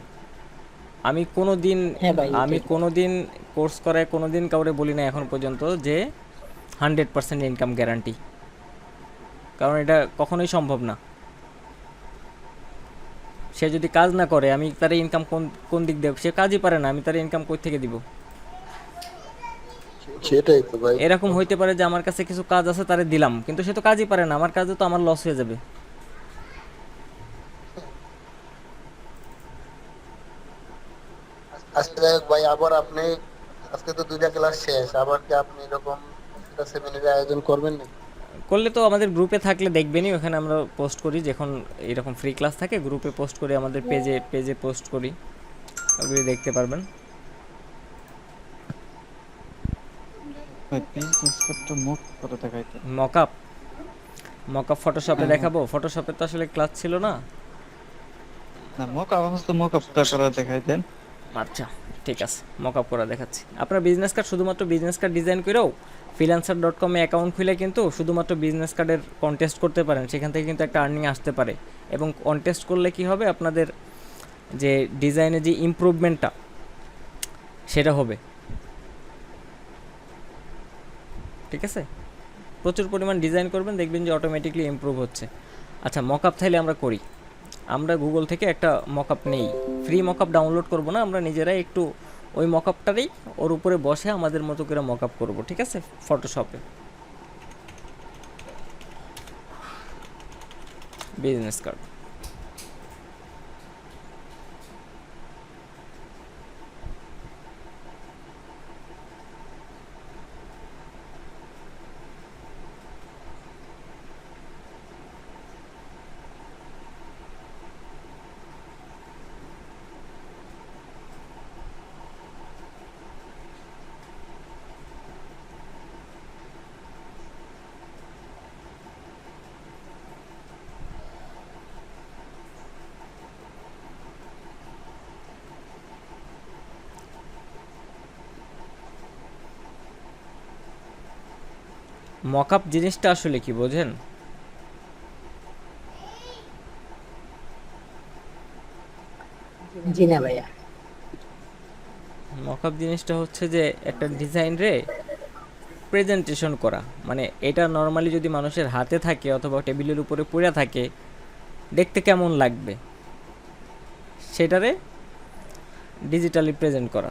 আমি কোনো দিন হ্যাঁ ভাই, আমি এটাই। কোনো দিন কোর্স করায় কোনো দিন কাউরে বলি না এখন পর্যন্ত যে 100% ইনকাম গ্যারান্টি, কারণ এটা কখনোই সম্ভব না। সে যদি কাজ না করে, আমি তার ইনকাম কোন কোন দিক দিয়ে, সে কাজই পারে না, আমি তার ইনকাম কই থেকে দিব? সেটাই তো ভাই। এরকম হইতে পারে যে আমার কাছে কিছু কাজ আছে তারে দিলাম, কিন্তু সে তো কাজই পারে না, আমার কাজে তো আমার লস হয়ে যাবে। আজকে যাই হোক ভাই, আবার আপনি, আজকে তো 2টা ক্লাস শেষ, আবার কি আপনি এরকম একটা সেমিনারের আয়োজন করবেন না? করলে তো আমাদের গ্রুপে থাকলে দেখবেনই, ওখানে আমরা পোস্ট করি যখন এরকম ফ্রি ক্লাস থাকে, গ্রুপে পোস্ট করি, আমাদের পেজে পেজে পোস্ট করি, ওগুলি দেখতে পারবেন। ভাই বিজনেস কার্ডটা মুখ করে দেখাইতে। মকআপ মকআপ ফটোশপে দেখাবো? ফটোশপে তো আসলে ক্লাস ছিল না। না মকআপ অবশ্য মকআপটা করে দেখাই দেন। আচ্ছা ঠিক আছে, মকআপ করা দেখাচ্ছি। আপনার বিজনেস কার্ড, শুধুমাত্র বিজনেস কার্ড ডিজাইন করেও freelancer.com-এ অ্যাকাউন্ট খুলে কিন্তু শুধুমাত্র বিজনেস কার্ডের কন্টেস্ট করতে পারেন, সেখান থেকে কিন্তু একটা আর্নিং আসতে পারে। এবং কন্টেস্ট করলে কি হবে, আপনাদের যে ডিজাইনের যে ইমপ্রুভমেন্টটা সেটা হবে, ঠিক আছে? প্রচুর পরিমাণ ডিজাইন করবেন, দেখবেন যে অটোমেটিকলি ইমপ্রুভ হচ্ছে। আচ্ছা, মকআপ তাইলে আমরা করি। আমরা গুগল থেকে একটা মকআপ নেই, ফ্রি মকআপ ডাউনলোড করব না, আমরা নিজেরাই একটু ওই মকআপটারই ওর উপরে বসে আমাদের মতো করে মকআপ করব, ঠিক আছে, ফটোশপে। বিজনেস কার্ড, মকআপ জিনিসটা আসলে কি বোঝেন? জি না ভাইয়া। মকআপ জিনিসটা হচ্ছে যে একটা ডিজাইন রে প্রেজেন্টেশন করা, মানে এটা নর্মালি যদি মানুষের হাতে থাকে অথবা টেবিলের উপরে পড়ে থাকে দেখতে কেমন লাগবে সেটারে ডিজিটালি প্রেজেন্ট করা,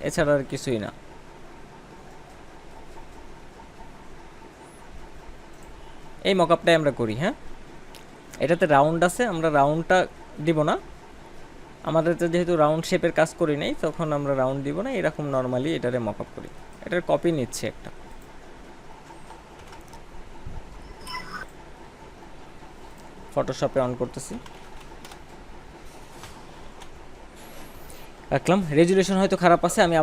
এছাড়া আর কিছুই না। এই মকআপটাই আমরা করি। হ্যাঁ, এটাতে রাউন্ড আছে, আমরা রাউন্ডটা দিব না, আমাদের তো যেহেতু রাউন্ড শেপের কাজ করি নাই তখন আমরা রাউন্ড দিব না, এরকম নর্মালি এটারে মকআপ করি। এটার কপি নিচ্ছে একটা, ফটোশপে অন করতেছি, রাখলাম। রেজুলেশন হয়তো খারাপ আছে, আমি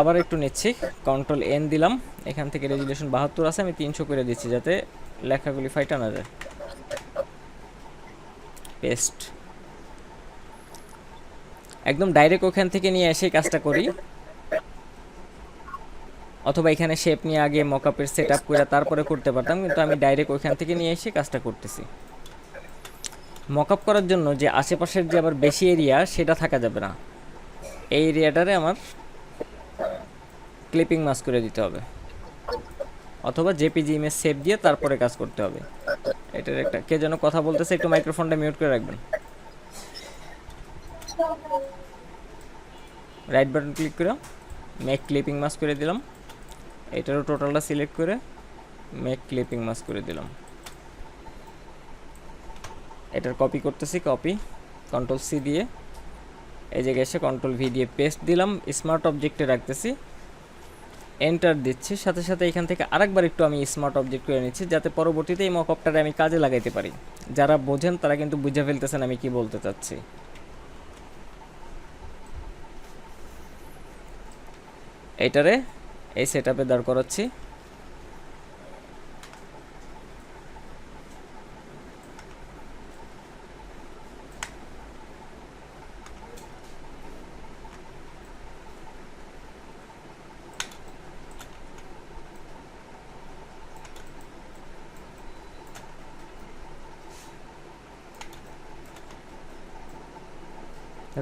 আবার একটু নিচ্ছি, কন্ট্রোল এন দিলাম, এখান থেকে রেজুলেশন 72 আছে, আমি 300 করে দিচ্ছি যাতে লেখাগুলি ফাইটা না যায়। পেস্ট, একদম ডাইরেক্ট ওখান থেকে নিয়ে এসে কাজটা করি, অথবা এখানে শেপ নিয়ে আগে মকআপের সেট আপ করে তারপরে করতে পারতাম, কিন্তু আমি ডাইরেক্ট ওইখান থেকে নিয়ে এসে কাজটা করতেছি। মকআপ করার জন্য যে আশেপাশের যে আবার বেশি এরিয়া সেটা থাকা যাবে না, এই এরিয়াটারে আমার ক্লিপিং মাস্ক করে দিতে হবে, অথবা জেপিজি ইমেজ সেভ দিয়ে তারপরে কাজ করতে হবে। এটার একটা কে যেন কথা বলতেছে, একটু মাইক্রোফোনটা মিউট করে রাখবেন। রাইট বাটন ক্লিক করে মেক ক্লিপিং মাস্ক করে দিলাম, এটারও টোটালটা সিলেক্ট করে মেক ক্লিপিং মাস্ক করে দিলাম। এটার কপি করতেছি, কপি কন্ট্রোল সি দিয়ে এই জায়গায় এসে কন্ট্রোল ভি দিয়ে পেস্ট দিলাম, স্মার্ট অবজেক্টে রাখতেছি, এন্টার দিচ্ছি, সাথে সাথে এখান থেকে আরেকবার একটু আমি স্মার্ট অবজেক্ট করে নিচ্ছি যাতে পরবর্তীতে এই মকআপটারে আমি কাজে লাগাইতে পারি। যারা বোঝেন তারা কিন্তু বুঝে ফেলতেছেন আমি কি বলতে চাচ্ছি। এইটারে এই সেট আপে দাঁড় করাচ্ছি,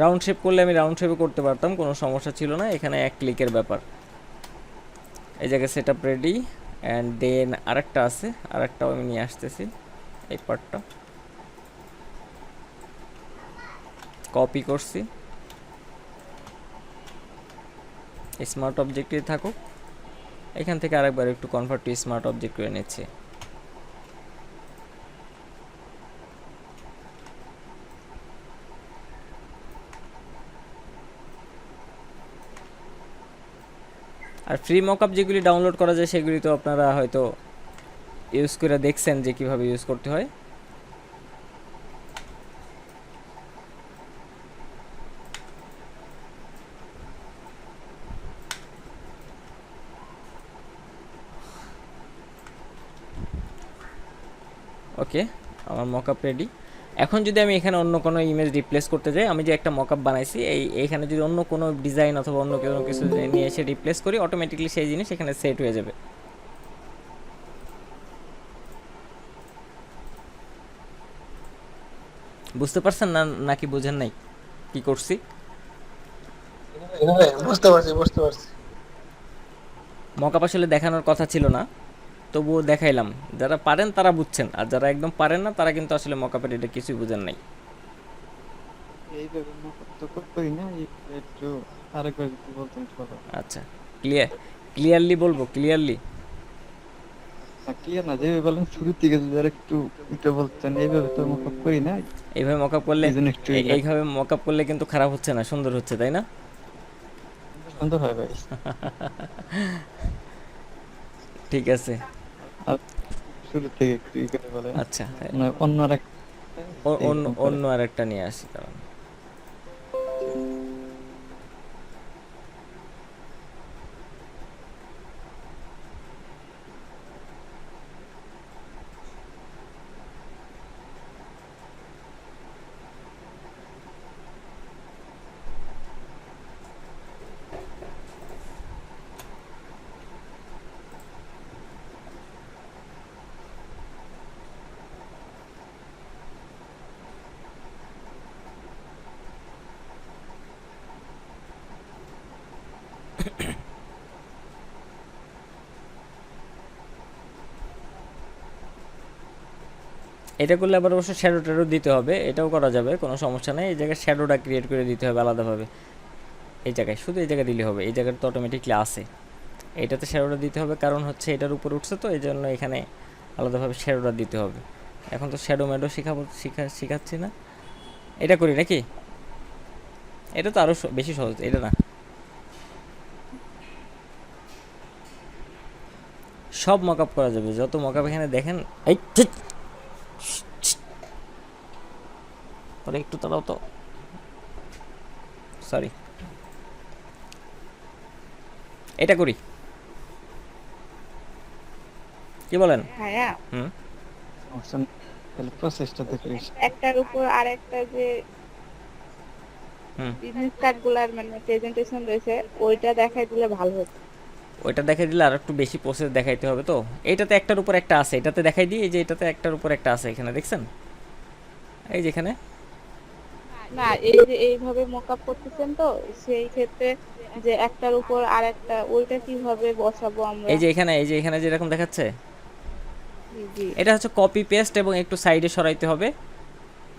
রাউন্ড শেপ করলে আমি রাউন্ড শেপে করতে পারতাম, কোনো সমস্যা ছিল না, এখানে এক ক্লিকের ব্যাপার। এই জায়গায় set up ready, and then আরেকটা আছে, আরেকটাও আমি নিয়ে আসতেছি, এই পার্টটা কপি করছি, স্মার্ট অবজেক্টে থাকুক, এখান থেকে আরেকবার একটু কনভার্ট টু স্মার্ট অবজেক্ট করে নিচ্ছি। আর ফ্রি মকআপ যেগুলি ডাউনলোড করা যায় সেগুলি তো আপনারা হয়তো ইউজ করে দেখছেন যে কিভাবে ইউজ করতে হয়। ওকে, আমার মকআপ রেডি। এখন যদি আমি এখানে অন্য কোনো ইমেজ রিপ্লেস করতে যাই, আমি যে একটা মকআপ বানাইছি এইখানে যদি অন্য কোনো ডিজাইন অথবা অন্য কোনো কিছু নিয়ে এসে রিপ্লেস করি, অটোমেটিকলি সেই জিনিস এখানে সেট হয়ে যাবে। বুঝতে পারছেন না নাকি বুঝেন নাই কি করছি? বুঝতে পারছি। মকআপ আসলে দেখানোর কথা ছিল না, তবুও দেখাইলাম, যারা পারেন তারা বুঝছেন, আর যারা একদম পারেন না তারা কিন্তু আসলে মকআপের এটা কিছুই বুঝেন নাই। এইভাবে মকআপ তো করি না, একটু আরেকবার যদি বলতেন একটু ভালো হতো। আচ্ছা, ক্লিয়ারলি বলবো, ক্লিয়ারলি। ক্লিয়ার না, যেভাবে বলেন শুরু থেকে যদি আর একটু একটু বলতেন, এইভাবে তো মকআপ করি না, এইভাবে মকআপ করলে, এই জন্য একটু এইভাবে মকআপ করলে কিন্তু খারাপ হচ্ছে না, সুন্দর হচ্ছে, তাই না? সুন্দর হয় ভাই। ঠিক আছে। আর শুরু থেকে একটু ই করে বলেন, আচ্ছা, মানে অন্য আর এক অন্য এরকম করে। অন্য আর একটা নিয়ে আসি কারণ এটা করলে আবার অবশ্য শ্যাডো ট্যাডো দিতে হবে, এটাও করা যাবে, কোনো সমস্যা নেই। এই জায়গায় শ্যাডোটা ক্রিয়েট করে দিতে হবে আলাদাভাবে, এই জায়গায় শুধু এই জায়গায় দিলে হবে, এই জায়গাটা তো অটোমেটিকলি আসে। এইটাতে শ্যাডোটা দিতে হবে কারণ হচ্ছে এটার উপর উঠছে, তো এই জন্য এখানে আলাদাভাবে শ্যাডোটা দিতে হবে। এখন তো শ্যাডো ম্যাডো শিখাচ্ছি না, এটা করি নাকি? এটা তো আরও বেশি সহজ, এটা না, সব মকআপ করা যাবে, যত মকআপ এখানে দেখেন। এই ঠিক, পরে একটু তাড়াও তো, সরি। এটা করি, কি বলেন? ভাইয়া হুম, সমস্যা নেই, তাহলে প্রসেসটা দেখে একটার উপর আরেকটা যে হুম। বিজনেস কার্ড গুলার মানে প্রেজেন্টেশন রয়েছে ওইটা দেখাই দিলে ভালো হতো। ওইটা দেখাই দিলে আর একটু বেশি প্রসেস দেখাইতে হবে, তো এইটাতে একটার উপর একটা আছে, এটাতে দেখাই দিই। এই যে এটাতে একটার উপর একটা আছে, এখানে দেখছেন, এই যে এখানে। না এই যে এইভাবে মকআপ করতেছেন তো সেই ক্ষেত্রে যে একটার উপর আরেকটা ওইটা কিভাবে বসাবো আমরা? এই যে এখানে, এই যে এখানে যেরকম দেখাচ্ছে, জি জি এটা হচ্ছে কপি পেস্ট এবং একটু সাইডে সরাইতে হবে।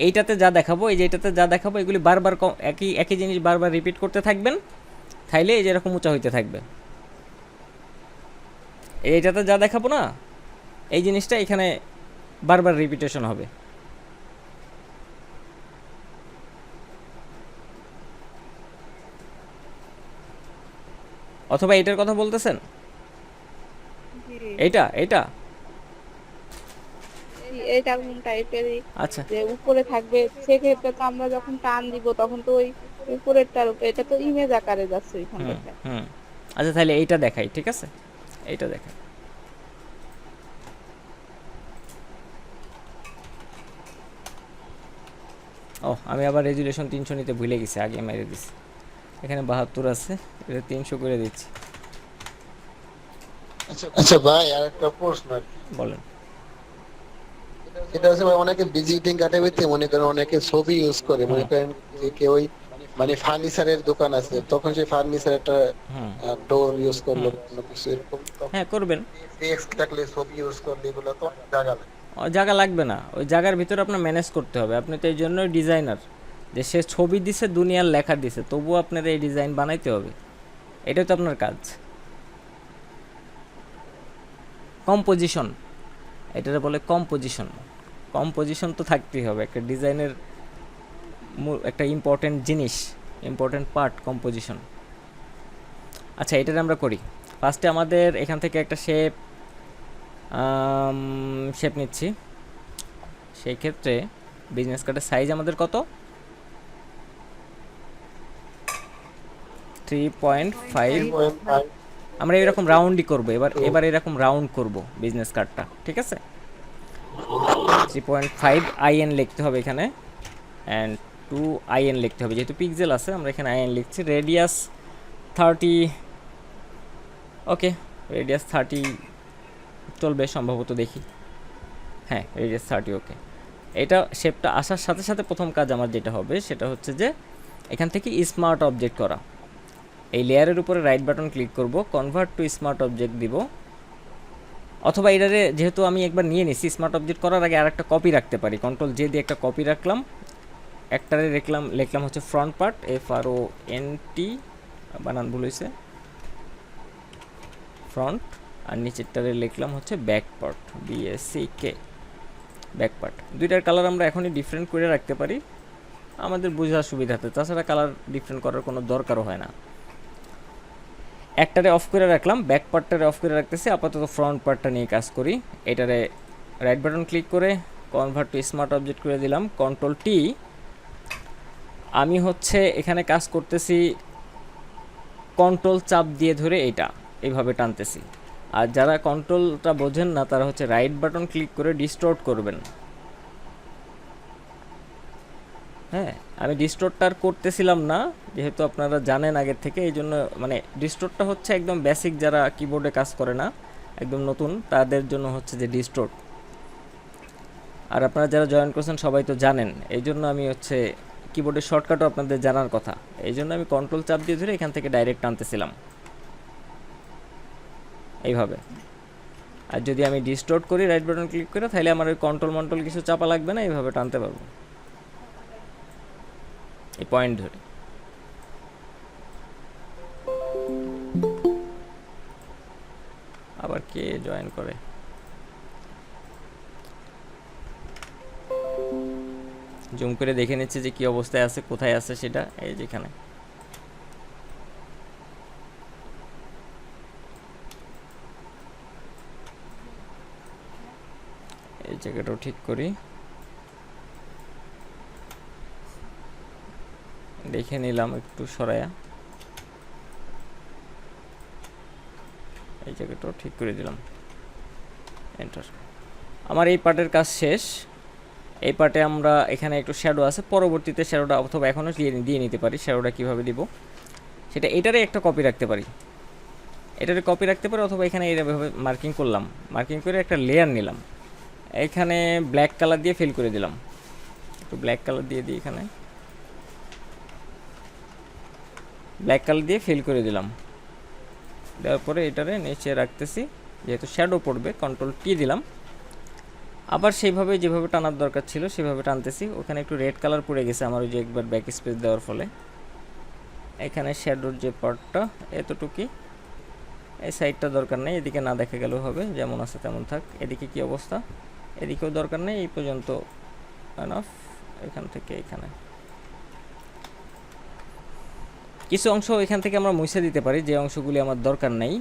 এইটাতে যা দেখাবো, এই যে এটাতে যা দেখাবো, এগুলি বারবার একই একই জিনিস বারবার রিপিট করতে থাকবেন, তাইলে এই যে এরকম উঁচা হইতে থাকবে। এইটাতে যা দেখাবো না, এই জিনিসটা এখানে বারবার রিপিটেশন হবে। অথবা এইটার কথা বলতেছেন, জি এইটা এইটা এইটা কোন টাইপেরই আচ্ছা, যে উপরে থাকবে, সেক্ষেত্রে তো আমরা যখন টান দিব তখন তো ওই উপরেরটার উপরে এটা তো ইমেজ আকারে যাচ্ছে ওইখান হুম থেকে। হুম। আচ্ছা তাহলে এইটা দেখাই, ঠিক আছে, এইটা দেখাই। ও আমি আবার রেজুলেশন 300 নিতে ভুলে গেছি, আগে মেরে দিছি। এখানে 72 আছে, এটা 300 করে দিচ্ছি। আচ্ছা ভাই, আর একটা প্রশ্ন আর কি। বলেন। এটা হচ্ছে ভাই, অনেকে ভিজিটিং কার্ডের ভিতরে মনে করেন অনেকে ছবি ইউজ করে, মনে করেন যে কেউ ওই মানে ফার্নিচারের দোকান আছে, তখন সেই ফার্নিচার একটা হুম, ডোর ইউজ করলো কোনো কিছু এরকম, তখন হ্যাঁ করবেন। টেক্সট থাকলে ছবি ইউজ করলে এগুলো তো অনেক জায়গা লাগে। জায়গা লাগবে না, ওই জায়গার ভিতরে আপনার ম্যানেজ করতে হবে। আপনি তো এই জন্যই ডিজাইনার, যে সে ছবি দিছে, দুনিয়ার লেখা দিছে, তবুও আপনার এই ডিজাইন বানাইতে হবে, এটাই তো আপনার কাজ। কম্পোজিশন, এটারে বলে কম্পোজিশন। কম্পোজিশন তো থাকতেই হবে, একটা ডিজাইনের একটা ইম্পর্টেন্ট জিনিস, ইম্পর্টেন্ট পার্ট কম্পোজিশন। আচ্ছা এটার আমরা করি। ফার্স্টে আমাদের এখান থেকে একটা শেপ নিচ্ছি। সেই ক্ষেত্রে বিজনেস কার্ডের সাইজ আমাদের কত? 3.5। আমরা এরকম রাউন্ডই করবো এবার এরকম রাউন্ড করব বিজনেস কার্ডটা, ঠিক আছে। 3.5 IN লিখতে হবে এখানে, অ্যান্ড 2 IN লিখতে হবে, যেহেতু পিক্সেল আছে আমরা এখানে IN লিখছি। রেডিয়াস 30, ওকে রেডিয়াস 30 চলবে সম্ভবত, দেখি। হ্যাঁ রেডিয়াস 30 ওকে। এটা শেপটা আসার সাথে সাথে প্রথম কাজ আমার যেটা হবে সেটা হচ্ছে যে এখান থেকে স্মার্ট অবজেক্ট করা। এই লেয়ারের উপরে রাইট বাটন ক্লিক করব, কনভার্ট টু স্মার্ট অবজেক্ট দিব, অথবা এটারে যেহেতু আমি একবার নিয়ে নিছি, স্মার্ট অবজেক্ট করার আগে আর একটা কপি রাখতে পারি। কন্ট্রোল জে দিয়ে একটা কপি রাখলাম, একটারে লিখলাম হচ্ছে ফ্রন্ট পার্ট, FRONT, বানান ভুল হয়েছে, ফ্রন্ট, আর নিচেরটারে লিখলাম হচ্ছে back part, BACK, back part. দুইটার কালার আমরা এখনই ডিফারেন্ট করে রাখতে পারি আমাদের বোঝার সুবিধাতে, তাছাড়া কালার ডিফারেন্ট করার কোনো দরকারও হয় না। একটারে অফ করে রাখলাম, ব্যাক পার্টটারে অফ করে রাখতেছি, আপাতত ফ্রন্ট পার্টটা নিয়ে কাজ করি। এটারে রাইট বাটন ক্লিক করে কনভার্ট টু স্মার্ট অবজেক্ট করে দিলাম, কন্ট্রোল T। আমি হচ্ছে এখানে কাজ করতেছি কন্ট্রোল চাপ দিয়ে ধরে এইভাবে টানতেছি। আর যারা কন্ট্রোলটা বোঝেন না তারা হচ্ছে রাইট বাটন ক্লিক করে ডিস্টোর্ট করবেন। হ্যাঁ, আমি ডিস্টোর্টটা আর করতেছিলাম না, যেহেতু আপনারা জানেন আগের থেকে, এই জন্য মানে ডিস্টোর্টটা হচ্ছে একদম বেসিক, যারা কিবোর্ডে কাজ করে না, একদম নতুন তাদের জন্য হচ্ছে যে ডিস্টোর্ট। আর আপনারা যারা জয়েন করছেন সবাই তো জানেন, এই জন্য আমি হচ্ছে কিবোর্ডের শর্টকাটও আপনাদের জানার কথা, এই জন্য আমি কন্ট্রোল চাপ দিয়ে ধরে এখান থেকে ডাইরেক্ট টানতেছিলাম এইভাবে। আর যদি আমি ডিস্টোর্ট করি রাইট বাটন ক্লিক করে, তাহলে আমার ওই কন্ট্রোল কিছু চাপা লাগবে না, এইভাবে টানতে পারবো এই পয়েন্ট ধরে। আবার কে জয়েন করে, জুম করে দেখে নিচ্ছে যে কি অবস্থায় আছে, কোথায় আছে সেটা, এই যেখানে। এই জায়গাটাও ঠিক করি, দেখে নিলাম একটু সরায়া, এই জায়গাটাও ঠিক করে দিলাম, এন্টার। আমার এই পার্টের কাজ শেষ। এই পার্টে আমরা এখানে একটু শ্যাডো আছে, পরবর্তীতে শ্যাডোটা অথবা এখনও দিয়ে নিতে পারি। শ্যাডোটা কীভাবে দিব সেটা, এটারে একটা কপি রাখতে পারি, অথবা এখানে এইভাবে মার্কিং করলাম, মার্কিং করে একটা লেয়ার নিলাম, এখানে ব্ল্যাক কালার দিয়ে ফিল করে দিলাম, একটু ব্ল্যাক কালার দিয়ে দিই, এখানে ব্ল্যাক কালার দিয়ে ফিল করে দিলাম। দেওয়ার পরে এটারে নিচে রাখতেছি, যেহেতু শ্যাডো পড়বে কন্ট্রোল T দিলাম। আবার সেইভাবে যেভাবে টানার দরকার ছিল সেভাবে টানতেছি। ওখানে একটু রেড কালার পড়ে গেছে আমার, ওই যে একবার ব্যাক স্পেস দেওয়ার ফলে। এখানে শ্যাডোর যে পার্টটা এতটুকুই, এই সাইডটা দরকার নেই, এদিকে না দেখা গেলেও হবে, যেমন আছে তেমন থাক। এদিকে কি অবস্থা, এদিকেও দরকার নেই, এই পর্যন্ত এনাফ। এখান থেকে এখানে কিছু অংশ এখান থেকে আমরা মুছে দিতে পারি, যে অংশগুলি আমার দরকার নেই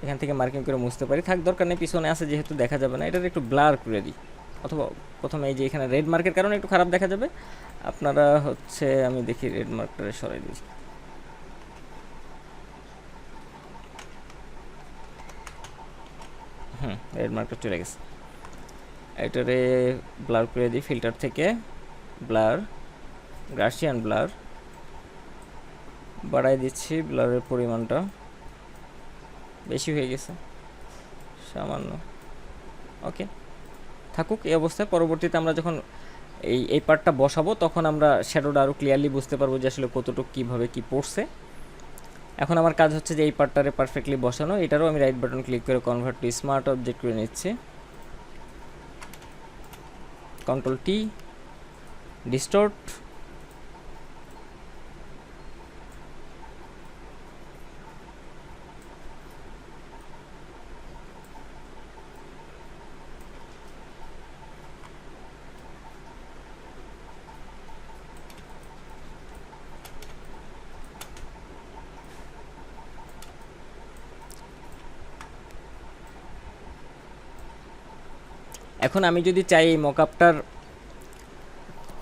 এখান থেকে মার্কিং করে মুছতে পারি, থাক দরকার নেই, পিছনে আছে যেহেতু দেখা যাবে না। এটার একটু ব্লার করে দিই, অথবা প্রথমে এই যে এখানে রেড মার্কের কারণে একটু খারাপ দেখা যাবে, আপনারা হচ্ছে আমি দেখি রেড মার্কটা সরাই দিই। রেড মার্কটা চলে গেছে, এটারে ব্লার করে দিই, ফিল্টার থেকে ব্লার, গাসিয়ান ব্লার বাড়াই দিচ্ছি, ব্লারের পরিমাণটা বেশি হয়ে গেছে সামান্য, ওকে থাকুক এই অবস্থায়। পরবর্তীতে আমরা যখন এই পার্টটা বসাবো তখন আমরা শ্যাডোটা আরও ক্লিয়ারলি বুঝতে পারবো যে আসলে কতটুকু কীভাবে কী পড়ছে। এখন আমার কাজ হচ্ছে যে এই পার্টটারে পারফেক্টলি বসানো। এটারও আমি রাইট বাটন ক্লিক করে কনভার্ট টু স্মার্ট অবজেক্ট করে নিচ্ছি, কন্ট্রোল T, ডিস্টোর্ট, এখন আমি যদি চাই এই মকআপটার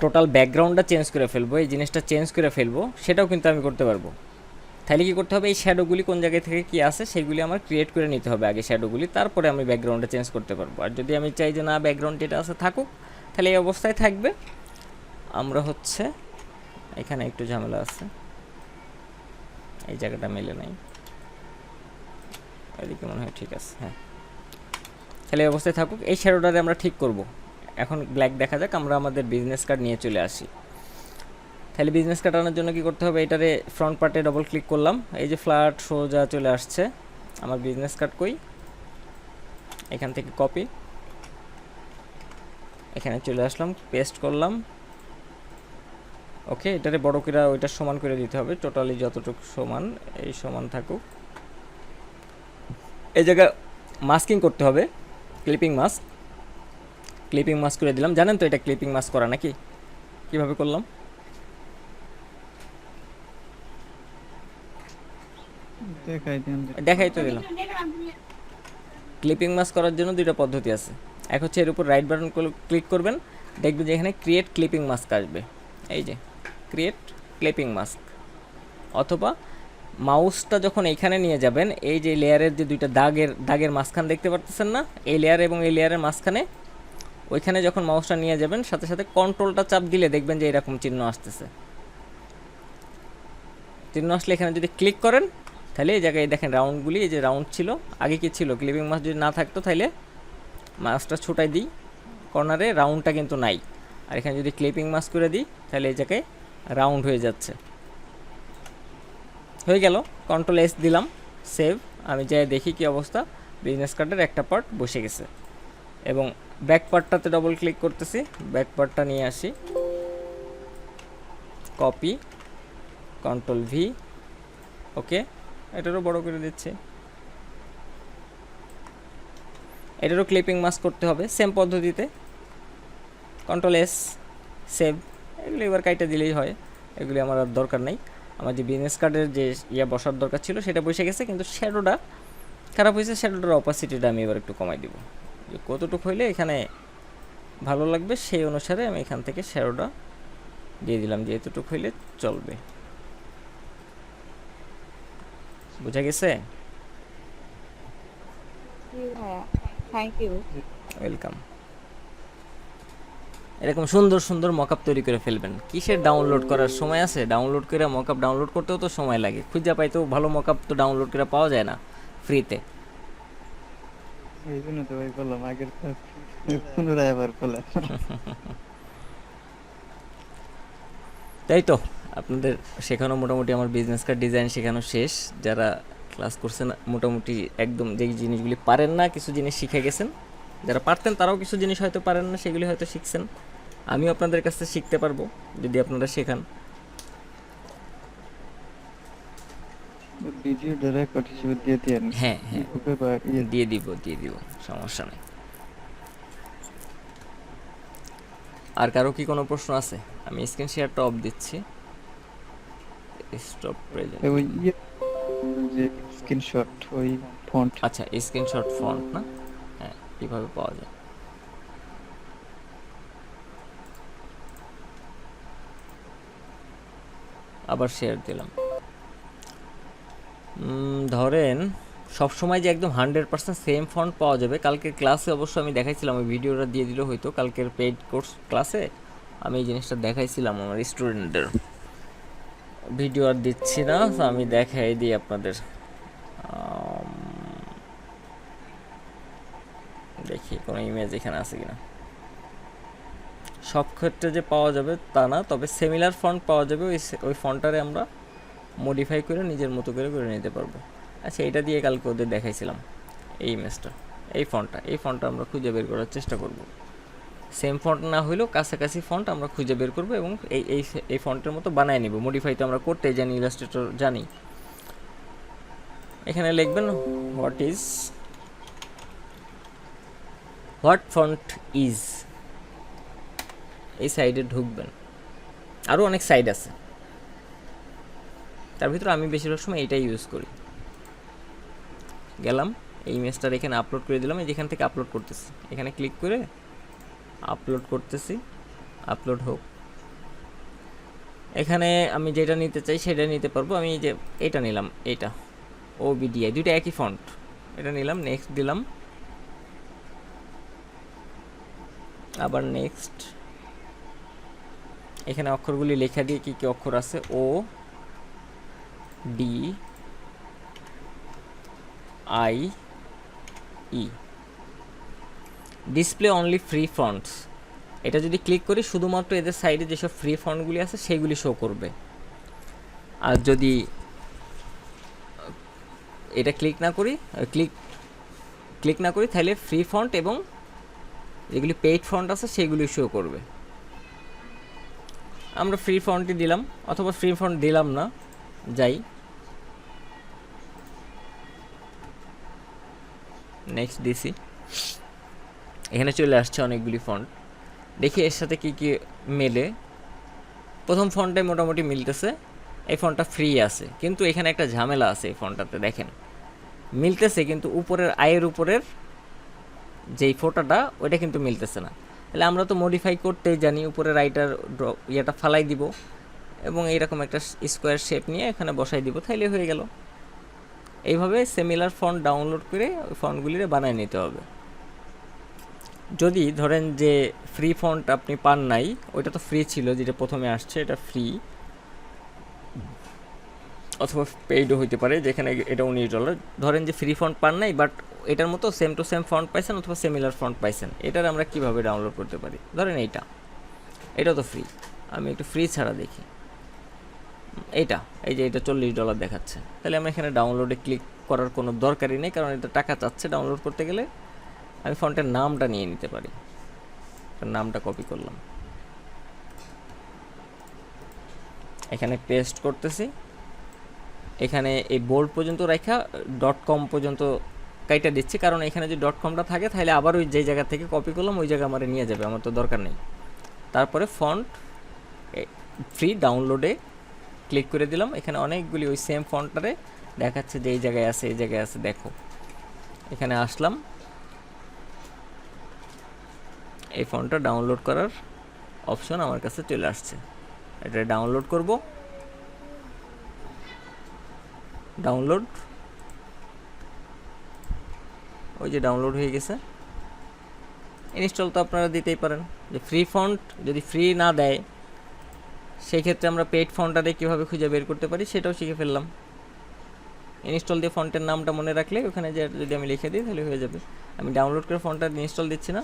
টোটাল ব্যাকগ্রাউন্ডটা চেঞ্জ করে ফেলবো, এই জিনিসটা চেঞ্জ করে ফেলবো, সেটাও কিন্তু আমি করতে পারবো। তাহলে কি করতে হবে, এই শ্যাডোগুলি কোন জায়গায় থেকে কি আছে সেগুলি আমার ক্রিয়েট করে নিতে হবে আগে শ্যাডোগুলি, তারপরে আমি ব্যাকগ্রাউন্ডটা চেঞ্জ করতে পারবো। আর যদি আমি চাই যে না ব্যাকগ্রাউন্ড যেটা আছে থাকুক, তাহলে এই অবস্থায় থাকবে। আমরা হচ্ছে এখানে একটু ঝামেলা আছে, এই জায়গাটা মেলে নাই, এদিকে মনে হয় ঠিক আছে, হ্যাঁ তাহলে এই অবস্থায় থাকুক। এই শ্যাডোটারে আমরা ঠিক করব। এখন ব্ল্যাক দেখা যাক, আমরা আমাদের বিজনেস কার্ড নিয়ে চলে আসি। তাহলে বিজনেস কার্ড আনার জন্য কি করতে হবে, এটারে ফ্রন্ট পার্টে ডবল ক্লিক করলাম, এই যে ফ্ল্যাট সোজা চলে আসছে। আমার বিজনেস কার্ড কই, এখান থেকে কপি, এখানে চলে আসলাম, পেস্ট করলাম। ওকে, এটারে বড় করে ওইটার সমান করে দিতে হবে, টোটালি যতটুকু সমান এই সমান থাকুক। এই জায়গায় মাস্কিং করতে হবে, ক্লিপিং মাস্ক, ক্লিপিং মাস্ক করে দিলাম। জানেন তো এটা ক্লিপিং মাস্ক করা নাকি? কিভাবে করলাম দেখাই তো দিলাম। ক্লিপিং মাস্ক করার জন্য দুইটা পদ্ধতি আছে। এক হচ্ছে এর উপর রাইট বাটন ক্লিক করবেন, দেখবেন যে এখানে ক্রিয়েট ক্লিপিং মাস্ক আসবে, এই যে ক্রিয়েট ক্লিপিং মাস্ক। অথবা মাউসটা যখন এইখানে নিয়ে যাবেন, এই যে লেয়ারের যে দুইটা দাগের মাঝখান দেখতে পারতেছেন না, এই লেয়ার এবং এই লেয়ারের মাঝখানে, ওইখানে যখন মাউসটা নিয়ে যাবেন সাথে সাথে কন্ট্রোলটা চাপ দিলে দেখবেন যে এরকম চিহ্ন আসতেছে। চিহ্ন আসলে এখানে যদি ক্লিক করেন তাহলে এই জায়গায় দেখেন রাউন্ডগুলি, এই যে রাউন্ড ছিল, আগে কি ছিল ক্লিপিং মাস্ক যদি না থাকতো তাহলে মাউসটা ছোটাই দিই কর্নারে, রাউন্ডটা কিন্তু নাই। আর এখানে যদি ক্লিপিং মাস্ক করে দিই তাহলে এই জায়গায় রাউন্ড হয়ে যাচ্ছে। হয়ে গেল, কন্ট্রোল এস দিলাম, সেভ। আমি যাই দেখি কি অবস্থা, বিজনেস কার্ডের একটা পার্ট বসে গেছে। এবং ব্যাক পার্টটাতে ডবল ক্লিক করতেছি, ব্যাক পার্টটা নিয়ে আসি, কপি, কন্ট্রোল ভি, ওকে, এটারও বড় করে দিচ্ছি। এটারও ক্লিপিং মাস্ক করতে হবে সেম পদ্ধতিতে, কন্ট্রোল এস, সেভ। এগুলো এবার কাইটা দিলেই হয়, এগুলি আমার আর দরকার নেই। আমার যে বিজনেস কার্ডের যে বসার দরকার ছিল সেটা বসে গেছে, কিন্তু শ্যাডোটা খারাপ হয়েছে। শ্যাডোটার অপাসিটিটা আমি এবার একটু কমাই দিব, যে কতটুকু হইলে এখানে ভালো লাগবে সেই অনুসারে আমি এখান থেকে শ্যাডোটা দিয়ে দিলাম, যে এতটুকু হইলে চলবে। বুঝা গেছে? Thank you. ওয়েলকাম। এরকম সুন্দর সুন্দর মকআপ তৈরি করে ফেলবেন। কিসের ডাউনলোড করার সময় আছে? ডাউনলোড করে মকআপ ডাউনলোড করতেও তো সময় লাগে, খুঁজে পাইতেও ভালো মকআপ তো ডাউনলোড করে পাওয়া যায় না ফ্রিতে। এই জন্য তো ভাই বললাম আগের পুনরায় আবার বলে। তাই তো আপনাদের শেখানো মোটামুটি আমার বিজনেস কার্ড ডিজাইন শেখানো শেষ। যারা ক্লাস করছেন মোটামুটি একদম যেই জিনিসগুলি পারেন না কিছু জিনিস শিখে গেছেন, যারা পারতেন তারাও কিছু জিনিস হয়তো পারেন না, সেগুলি হয়তো শিখছেন। আমিও আপনাদের কাছ থেকে শিখতে পারবো যদি আপনারা শেখান। ভিডিওটা রেকর্ড হিসেবে দিয়ে দেন। হ্যাঁ হ্যাঁ, ওকে বা দিয়ে দিব সমস্যা নেই। আর কারো কি কোনো প্রশ্ন আছে? আমি স্ক্রিন শেয়ারটা অফ দিচ্ছি, স্টপ প্রেজেন্ট। ওই যে স্ক্রিনশট ওই ফন্ট। আচ্ছা, স্ক্রিনশট ফন্ট না? হ্যাঁ, কীভাবে পাওয়া যায়? আবার শেয়ার দিলাম। ধরেন সবসময় যে একদম 100% সেম ফন্ট পাওয়া যাবে, কালকের ক্লাসে অবশ্য আমি দেখাইছিলাম, ওই ভিডিওটা দিয়ে দিলেও হয়তো, কালকের পেইড কোর্স ক্লাসে আমি এই জিনিসটা দেখাইছিলাম আমার স্টুডেন্টদের। ভিডিও আর দিচ্ছি না, তো আমি দেখাই দিই আপনাদের। দেখি কোনো ইমেজ এখানে আছে কিনা। সব ক্ষেত্রে যে পাওয়া যাবে তা না, তবে সিমিলার ফন্ট পাওয়া যাবে, ওই ফন্টটারে আমরা মডিফাই করে নিজের মতো করে নিতে পারবো। আচ্ছা, এটা দিয়ে কালকে ওদের দেখাইছিলাম এই ইমেজটা, এই ফন্টটা আমরা খুঁজে বের করার চেষ্টা করব। সেম ফন্ট না হইলেও কাছাকাছি ফন্ট আমরা খুঁজে বের করবো এবং এই ফন্টের মতো বানায় নিব। মডিফাই তো আমরা করতে জানি, ইলাস্ট্রেটর জানি। এখানে লিখবেন হোয়াট ফন্ট ইজ, এই সাইডে ঢুকবেন। আরও অনেক সাইড আছে, তার ভিতরে আমি বেশিরভাগ সময় এইটাই ইউজ করি। গেলাম, এই ইমেজটার এখানে আপলোড করে দিলাম, এই যেখান থেকে আপলোড করতেছি এখানে ক্লিক করে আপলোড করতেছি, আপলোড হোক। এখানে আমি যেটা নিতে চাই সেটা নিতে পারবো। আমি যে এটা নিলাম, এটা OBDI, দুইটা একই ফন্ট, এটা নিলাম, নেক্সট দিলাম, আবার নেক্সট। এখানে অক্ষরগুলি লেখা দিয়ে কি কি অক্ষর আছে, ODIE, display only free fonts. এটা যদি ক্লিক করি শুধুমাত্র এদের সাইডে যেসব ফ্রি ফন্টগুলি আছে সেইগুলি শো করবে। আর যদি এটা ক্লিক না করি, ক্লিক না করি তাহলে ফ্রি ফন্ট এবং যেগুলি পেইড ফন্ট আছে সেগুলি শো করবে। আমরা ফ্রি ফন্টই দিলাম, অথবা ফ্রি ফন্ট দিলাম না, যাই নেক্সট দিছি। এখানে চলে আসছে অনেকগুলি ফন্ট, দেখি এর সাথে কি কি মেলে। প্রথম ফন্টে মোটামুটি মিলতেছে, এই ফন্টটা ফ্রি আছে, কিন্তু এখানে একটা ঝামেলা আছে এই ফন্টটাতে। দেখেন মিলতেছে, কিন্তু উপরের আয়ের উপরের যেই ফোটাটা ওইটা কিন্তু মিলতেছে না। তাহলে আমরা তো মডিফাই করতেই জানি, উপরে রাইটার ইয়েটা ফালাই দিব এবং এইরকম একটা স্কোয়ার শেপ নিয়ে এখানে বসাই দিব, তাইলে হয়ে গেল। এইভাবে সিমিলার ফন্ট ডাউনলোড করে ওই ফন্টগুলির বানায় নিতে হবে। যদি ধরেন যে ফ্রি ফন্ট আপনি পান নাই, ওইটা তো ফ্রি ছিল যেটা প্রথমে আসছে, এটা ফ্রি অথবা পেইডও হইতে পারে, যেখানে এটা $19। ধরেন যে ফ্রি ফন্ট পান নাই, বাট এটার মতো সেম টু সেম ফন্ট পাইছেন অথবা সিমিলার ফন্ট পাইছেন, এটার আমরা কিভাবে ডাউনলোড করতে পারি? ধরেন এটা তো ফ্রি, আমি একটু ফ্রি ছাড়া দেখি। এই যে এটা $40 দেখাচ্ছে, তাহলে আমি এখানে ডাউনলোডে ক্লিক করার কোনো দরকারই নেই, কারণ এটা টাকা চাচ্ছে ডাউনলোড করতে গেলে। আমি ফন্টের নামটা নিয়ে নিতে পারি, নামটা কপি করলাম, এখানে পেস্ট করতেছি, এখানে এই বোল্ড পর্যন্ত রাখা .com পর্যন্ত কাইটা দিচ্ছি, কারণ এখানে যদি .comটা থাকে তাহলে আবার ওই যে জায়গা থেকে কপি করলাম ওই জায়গা আমার নিয়ে যাবে, আমার তো দরকার নেই। তারপরে ফন্ট ফ্রি ডাউনলোডে ক্লিক করে দিলাম, এখানে অনেকগুলি ওই সেম ফন্টটারে দেখাচ্ছে যে এই জায়গায় আছে, এই জায়গায় আছে, দেখো এখানে আসলাম, এই ফন্টটা ডাউনলোড করার অপশন আমার কাছে চলে আসছে, এটা ডাউনলোড করব। ডাউনলোড, ওই যে ডাউনলোড হয়ে গেছে। ইনস্টল তো আপনারা দিতেই পারেন, যে ফ্রি ফন্ট যদি ফ্রি না দেয় সেই ক্ষেত্রে আমরা পেইড ফন্টটারে কীভাবে খুঁজে বের করতে পারি সেটাও শিখে ফেললাম। ইনস্টল দিয়ে ফন্টের নামটা মনে রাখলে ওখানে যে যদি আমি লিখে দিই তাহলে হয়ে যাবে। আমি ডাউনলোড করে ফন্টটা ইনস্টল দিচ্ছি না।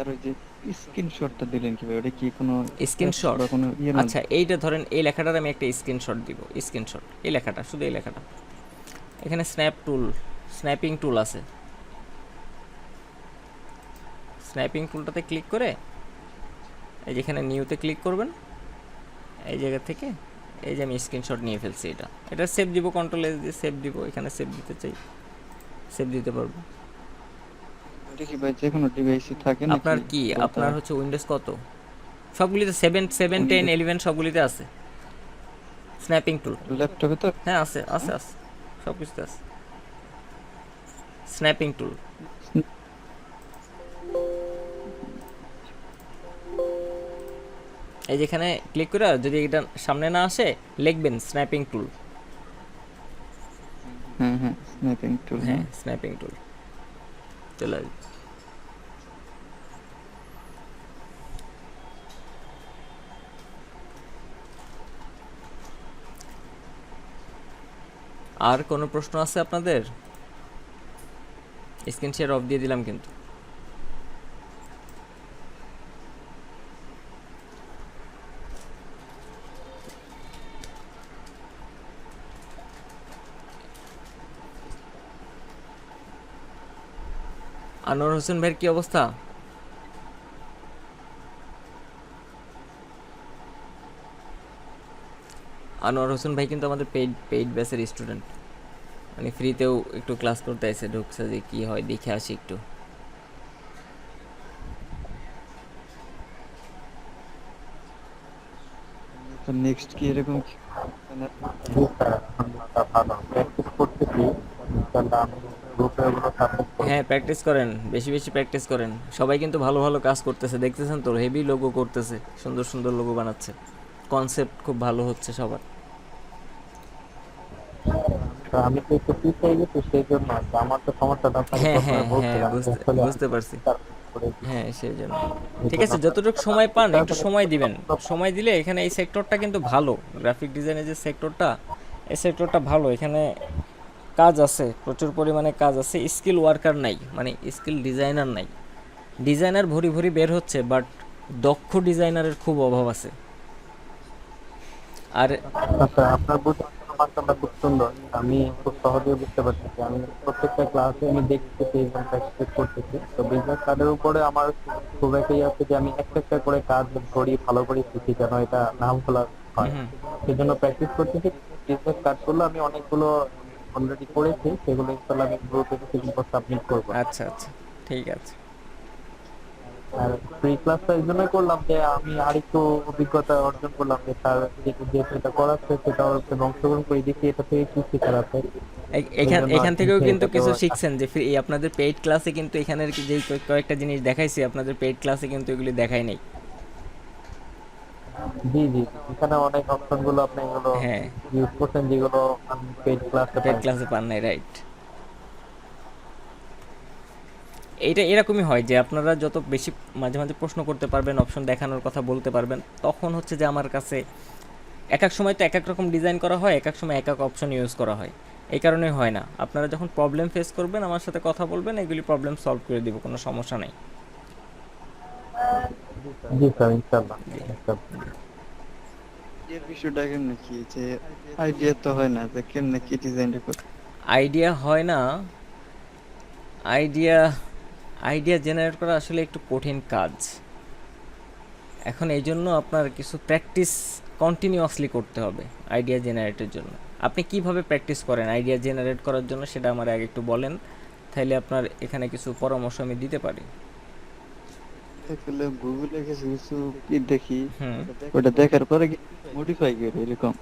আর ওই যে স্ক্রিনশটটা দিলেন কিভাবে? ওটা কি কোনো স্ক্রিনশট? বা কোনো ইয়ে না? আচ্ছা, এইটা ধরেন এই লেখাটার আমি একটা স্ক্রিনশট দিব। স্ক্রিনশট এই লেখাটা, শুধু এই লেখাটা। এখানে স্ন্যাপিং টুল আছে, স্ন্যাপিং টুলটাতে ক্লিক করে এই যেখানে নিউতে ক্লিক করবেন, এই জায়গা থেকে এই যে আমি স্ক্রিনশট নিয়ে ফেলছি, এটা সেভ দিব, কন্ট্রোল এস দিয়ে সেভ দিব। এখানে সেভ দিতে চাই, সেভ দিতে পারবো। এটা কি ভাই যে কোনো ডিভাইসে থাকে নাকি? আপনার কি, আপনার হচ্ছে উইন্ডোজ কত? সবগুলিতে 7, 10, 11 সবগুলিতে আছে স্ন্যাপিং টুল। ল্যাপটপে তো? হ্যাঁ আছে, সব কিছুতে আছে স্ন্যাপিং টুল। এই যেখানে ক্লিক করে যদি এটা সামনে না আসে লিখবেন স্ন্যাপিং টুল। হ্যাঁ স্ন্যাপিং টুল। হ্যাঁ স্ন্যাপিং টুল চলে আসবে। আর কোনো প্রশ্ন আছে আপনাদের? স্ক্রিন শেয়ার অফ দিয়ে দিলাম কিন্তু। আনোয়ার হোসেন ভাইয়ের কি অবস্থা? আনোয়ার হোসেন ভাই কিন্তু আমাদের পেইড ব্যাচের স্টুডেন্ট, মানে ফ্রিতেও একটু ক্লাস করতে এসে ঢুকছে, যে কি হয় দেখে আসি একটু। তো নেক্সট কি এরকম মানে হ্যাঁ প্র্যাকটিস করেন, বেশি বেশি প্র্যাকটিস করেন। সবাই কিন্তু ভালো ভালো কাজ করতেছে, দেখতেছেন তো, হেভি লোগো করতেছে, সুন্দর সুন্দর লোগো বানাচ্ছে, কনসেপ্ট খুব ভালো হচ্ছে সবার। আমি তো একটু পিছিয়ে গেছি, সেই জন্য আমার তো সমস্যাটা হ্যাঁ হ্যাঁ হ্যাঁ বুঝতে পারছি। হ্যাঁ সেই জন্য ঠিক আছে, যতটুকু সময় পান একটু সময় দিবেন। সময় দিলে এখানে এই সেক্টরটা কিন্তু ভালো, গ্রাফিক ডিজাইনের যে সেক্টরটা, এই সেক্টরটা ভালো। এখানে কাজ আছে, প্রচুর পরিমাণে কাজ আছে। স্কিল ওয়ার্কার নাই, মানে স্কিল ডিজাইনার নাই। ডিজাইনার ভরি ভরি বের হচ্ছে, বাট দক্ষ ডিজাইনারের খুব অভাব আছে। আর আচ্ছা, আপনার বুঝতে মাশাআল্লাহ খুব সুন্দর। আমি খুব সহজেই বুঝতে পারতেছি। আমি প্রত্যেকটা ক্লাসে আমি দেখতেছি এবং প্র্যাকটিস করতেছি। তো বিজনেস কার্ডের উপরে আমার খুব একটা ইয়ে আছে যে আমি একটা একটা করে কাজ ধরি, ভালো করে শিখি যেন এটা না ভোলা হুম হয়। হুম। সেজন্য প্র্যাকটিস করতেছি। বিজনেস কার্ডগুলো আমি অনেকগুলো অলরেডি করেছি, সেগুলো ইনশাআল্লাহ আমি গ্রুপে কিছুদিন পর সাবমিট করবো। আচ্ছা আচ্ছা, ঠিক আছে। আর ফ্রি ক্লাসটা এই জন্যই করলাম যে আমি আরেকটু অভিজ্ঞতা অর্জন করলাম যে স্যার যেহেতু এটা করাচ্ছে সেটা অংশগ্রহণ করে দেখি এটা থেকে কি শেখার আছে। এই এখান জন্য আর এখান কি থেকেও যে কিন্তু এটাতেও কিছু শিখছেন যে এই আপনাদের পেইড ক্লাসে কিন্তু এখানের যেই কয়েকটা জিনিস দেখাইছি আপনাদের পেইড ক্লাসে কিন্তু এগুলি দেখাই নাই। জি জি, এখানে অনেক অপশন গুলো আপনি এগুলো হ্যাঁ, ইউজ করছেন যেগুলো আমি পেইড ক্লাসে পেইড পাই। ক্লাসে পান নাই, রাইট। এইটা এরকমই হয় যে আপনারা যত বেশি মাঝে মাঝে প্রশ্ন করতে পারবেন, অপশন দেখানোর কথা বলতে পারবেন, তখন হচ্ছে যে আমার কাছে এক এক সময় তো এক এক রকম ডিজাইন করা হয়, এক এক সময় এক এক অপশন ইউজ করা হয়। এই কারণেই হয় না। আপনারা যখন প্রবলেম ফেস করবেন আমার সাথে কথা বলবেন, এগুলি প্রবলেম সলভ করে দিব, কোনো সমস্যা নেই। জি স্যার, ইনশাআল্লাহ জি ইনশাআল্লাহ। জি। এর বিষয়টা কেমনে কি যে আইডিয়া তো হয় না যে কেমনে কি ডিজাইনটা করতে। আইডিয়া হয় না। আইডিয়া আইডিয়া জেনারেট করা আসলে একটু কঠিন কাজ। এখন এই জন্য আপনার কিছু প্র্যাকটিস কন্টিনিউয়াসলি করতে হবে আইডিয়া জেনারেটের জন্য। আপনি কিভাবে প্র্যাকটিস করেন আইডিয়া জেনারেট করার জন্য সেটা আমার আগে একটু বলেন, তাহলে আপনার এখানে কিছু পরামর্শ আমি দিতে পারি। আসলে গুগলে কিছু কিছু কি দেখি, হুম। ওটা দেখার পরে মডিফাই করি এরকম।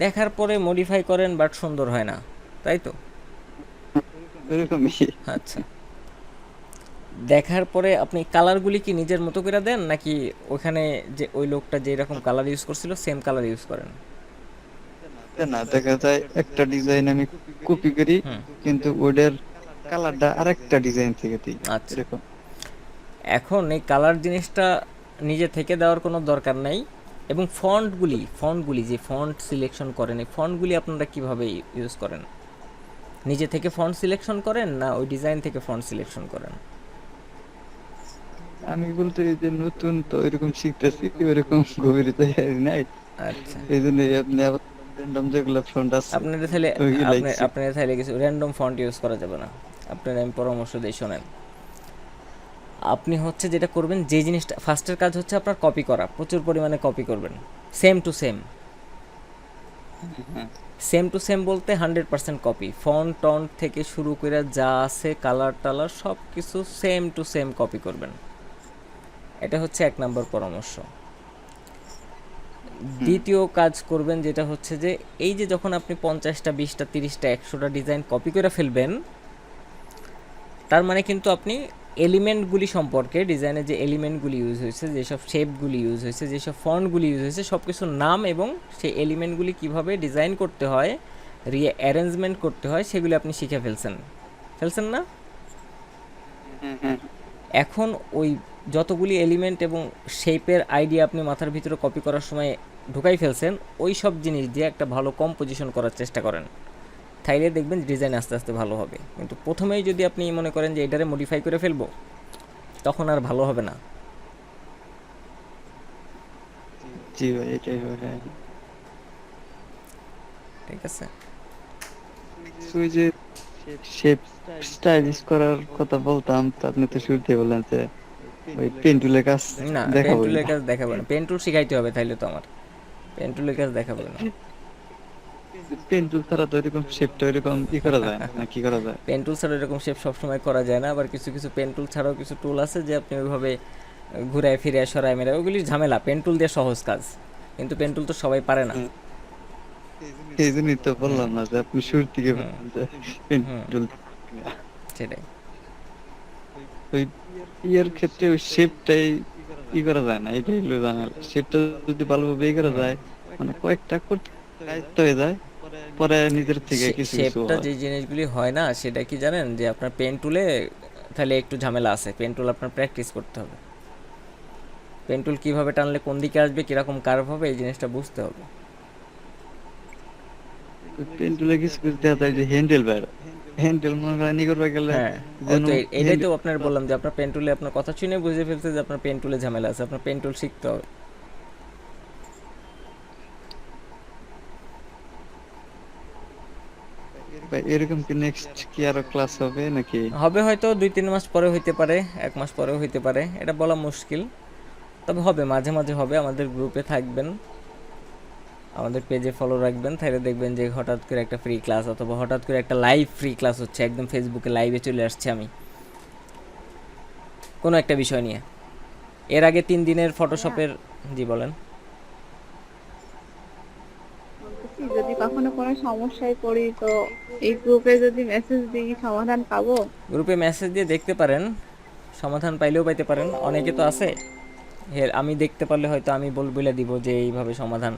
দেখার পরে মডিফাই করেন বাট সুন্দর হয় না, তাই তো? এরকমই। আচ্ছা, দেখার পরে আপনি কালারগুলি কি নিজের মতো করে দেন নাকি ওখানে যে ওই লোকটা যে রকম কালার ইউজ করছিল সেম কালার ইউজ করেন? না, দেখা যায় একটা ডিজাইন আমি কপি করি হুম। কিন্তু ওটার কালারটা আরেকটা ডিজাইন থেকে দিই আচ্ছা, এরকম। এখন এই কালার জিনিসটা নিজে থেকে দেওয়ার কোনো দরকার নাই। এবং ফন্টগুলি যে ফন্ট সিলেকশন করেন, এই ফন্টগুলি আপনারা কিভাবে ইউজ করেন? নিজে থেকে ফন্ট সিলেকশন করেন না ওই ডিজাইন থেকে ফন্ট সিলেকশন করেন? আমি বলতে এই যে নতুন তো এরকম শিখতেছি, ওইরকম গভীরে তৈরি নাই। আচ্ছা, এই জন্য আপনি আবার র্যান্ডম যেগুলো ফ্রন্ট আছে আপনাদের তাহলে ওইগুলাই আপনাদের তাহলে কিছু র্যান্ডম ফন্ট ইউজ করা যাবে না। আপনার আমি পরামর্শ দিই, শোনেন। আপনি হচ্ছে যেটা করবেন, যে জিনিসটা ফার্স্টের কাজ হচ্ছে আপনার কপি করা, প্রচুর পরিমাণে কপি করবেন। Same to same, same to same বলতে 100% কপি, ফন্ট টন্ট থেকে শুরু করে যা আছে কালার টালার সব কিছু সেম টু সেম কপি করবেন। এটা হচ্ছে 1 নম্বর পরামর্শ। দ্বিতীয় কাজ করবেন যেটা হচ্ছে যে এই যে যখন আপনি 50টা 20টা 30টা 100টা ডিজাইন কপি করে ফেলবেন, তার মানে কিন্তু আপনি এলিমেন্টগুলি সম্পর্কে, ডিজাইনের যে এলিমেন্টগুলি ইউজ হয়েছে, যেসব শেপগুলি ইউজ হয়েছে, যেসব ফন্টগুলি ইউজ হয়েছে, সব কিছুর নাম এবং সেই এলিমেন্টগুলি কিভাবে ডিজাইন করতে হয়, অ্যারেঞ্জমেন্ট করতে হয়, সেগুলি আপনি শিখে ফেলছেন না? এখন ওই যতগুলি এলিমেন্ট এবং শেপের আইডিয়া আপনি মাথার ভিতরে কপি করার সময় ঢুকাই ফেলছেন, ওই সব জিনিস দিয়ে একটা ভালো কম্পোজিশন করার চেষ্টা করেন, তাইলে দেখবেন ডিজাইন আস্তে আস্তে ভালো হবে। কিন্তু প্রথমেই যদি আপনি মনে করেন যে এটারে মডিফাই করে ফেলবো, তখন আর ভালো হবে না। জি ভাই, এটাই হয়। ঠিক আছে? ওই যে শেপ স্টাইলিশ করার কথা বলতাম, তো আপনি তো শুরুতে বললেন যে ওই পেন টুলের কাজ না, পেন দেখাবো টুলের না। কাজ দেখাবো না, পেন টুল শিখাইতে হবে, তাইলে তো আমার পেন টুলের কাজ দেখাবো না। পেন টুল ছাড়া তো এরকম শেপটা এরকম ই করা যায় না, কি করা যায়? পেন টুল ছাড়া এরকম শেপ সবসময় করা যায় না। আবার কিছু কিছু পেন টুল ছাড়াও কিছু টুল আছে যে আপনি ওইভাবে ঘুরায় ফিরে সরায় মেরে, ওগুলি ঝামেলা। পেন টুল দিয়ে সহজ কাজ, কিন্তু পেন টুল তো সবাই পারে না। এই জন্যই তো বললাম না যে আপনি শুরু থেকে বললেন যে পেন টুল। সেটাই। ওই ইয়ের ক্ষেত্রে ওই শেপটাই ই করা যায় না, এটাই হলো ঝামেলা। শেপটা যদি ভালোভাবে ই করা যায়, মানে কয়েকটা করতে দায়িত্ব হয়ে যায়, পরে নিজের থেকে কিছু কিছু শেপটা হয়। যে জিনিসগুলি হয় না, সেটা কি জানেন, যে আপনার পেন টুলে তাহলে একটু ঝামেলা আছে। পেন টুল আপনার প্র্যাকটিস করতে হবে। পেন টুল কীভাবে টানলে কোন দিকে আসবে, কীরকম কার্ভ হবে, এই জিনিসটা বুঝতে হবে। পেন টুলে কিছু কিছু দেখা যায় যে হ্যান্ডেল বাইরে, হ্যান্ডেল মনে করেন ই করবে গেলে হ্যাঁ, ওই যেন তো এটাই তো আপনার বললাম যে আপনার পেন টুলে, আপনার কথা শুনে বুঝে ফেলছে যে আপনার পেন টুলে ঝামেলা আছে, আপনার পেন টুল শিখতে হবে। ভাই এরকম কি নেক্সট কি আরো ক্লাস হবে নাকি? হবে হয়তো 2-3 মাস পরে হইতে পারে, 1 মাস পরেও হইতে পারে, এটা বলা মুশকিল। তবে হবে, মাঝে মাঝে হবে। আমাদের গ্রুপে থাকবেন, আমাদের পেজে ফলো রাখবেন, তাহলে দেখবেন যে হঠাৎ করে একটা ফ্রি ক্লাস অথবা হঠাৎ করে একটা লাইভ ফ্রি ক্লাস হচ্ছে, একদম ফেসবুকে লাইভে চলে আসছে আমি কোনো একটা বিষয় নিয়ে। এর আগে 3 দিনের ফটোশপের, জি বলেন। বলতেছি যদি কখনো কোনো সমস্যায় পড়ি তো এই গ্রুপে যদি মেসেজ দিই সমাধান পাবো? গ্রুপে মেসেজ দিয়ে দেখতে পারেন, সমাধান পাইলেও পাইতে পারেন। অনেকে তো আছে, আমি দেখতে পারলে হয়তো আমি বলে দিব যে এইভাবে সমাধান,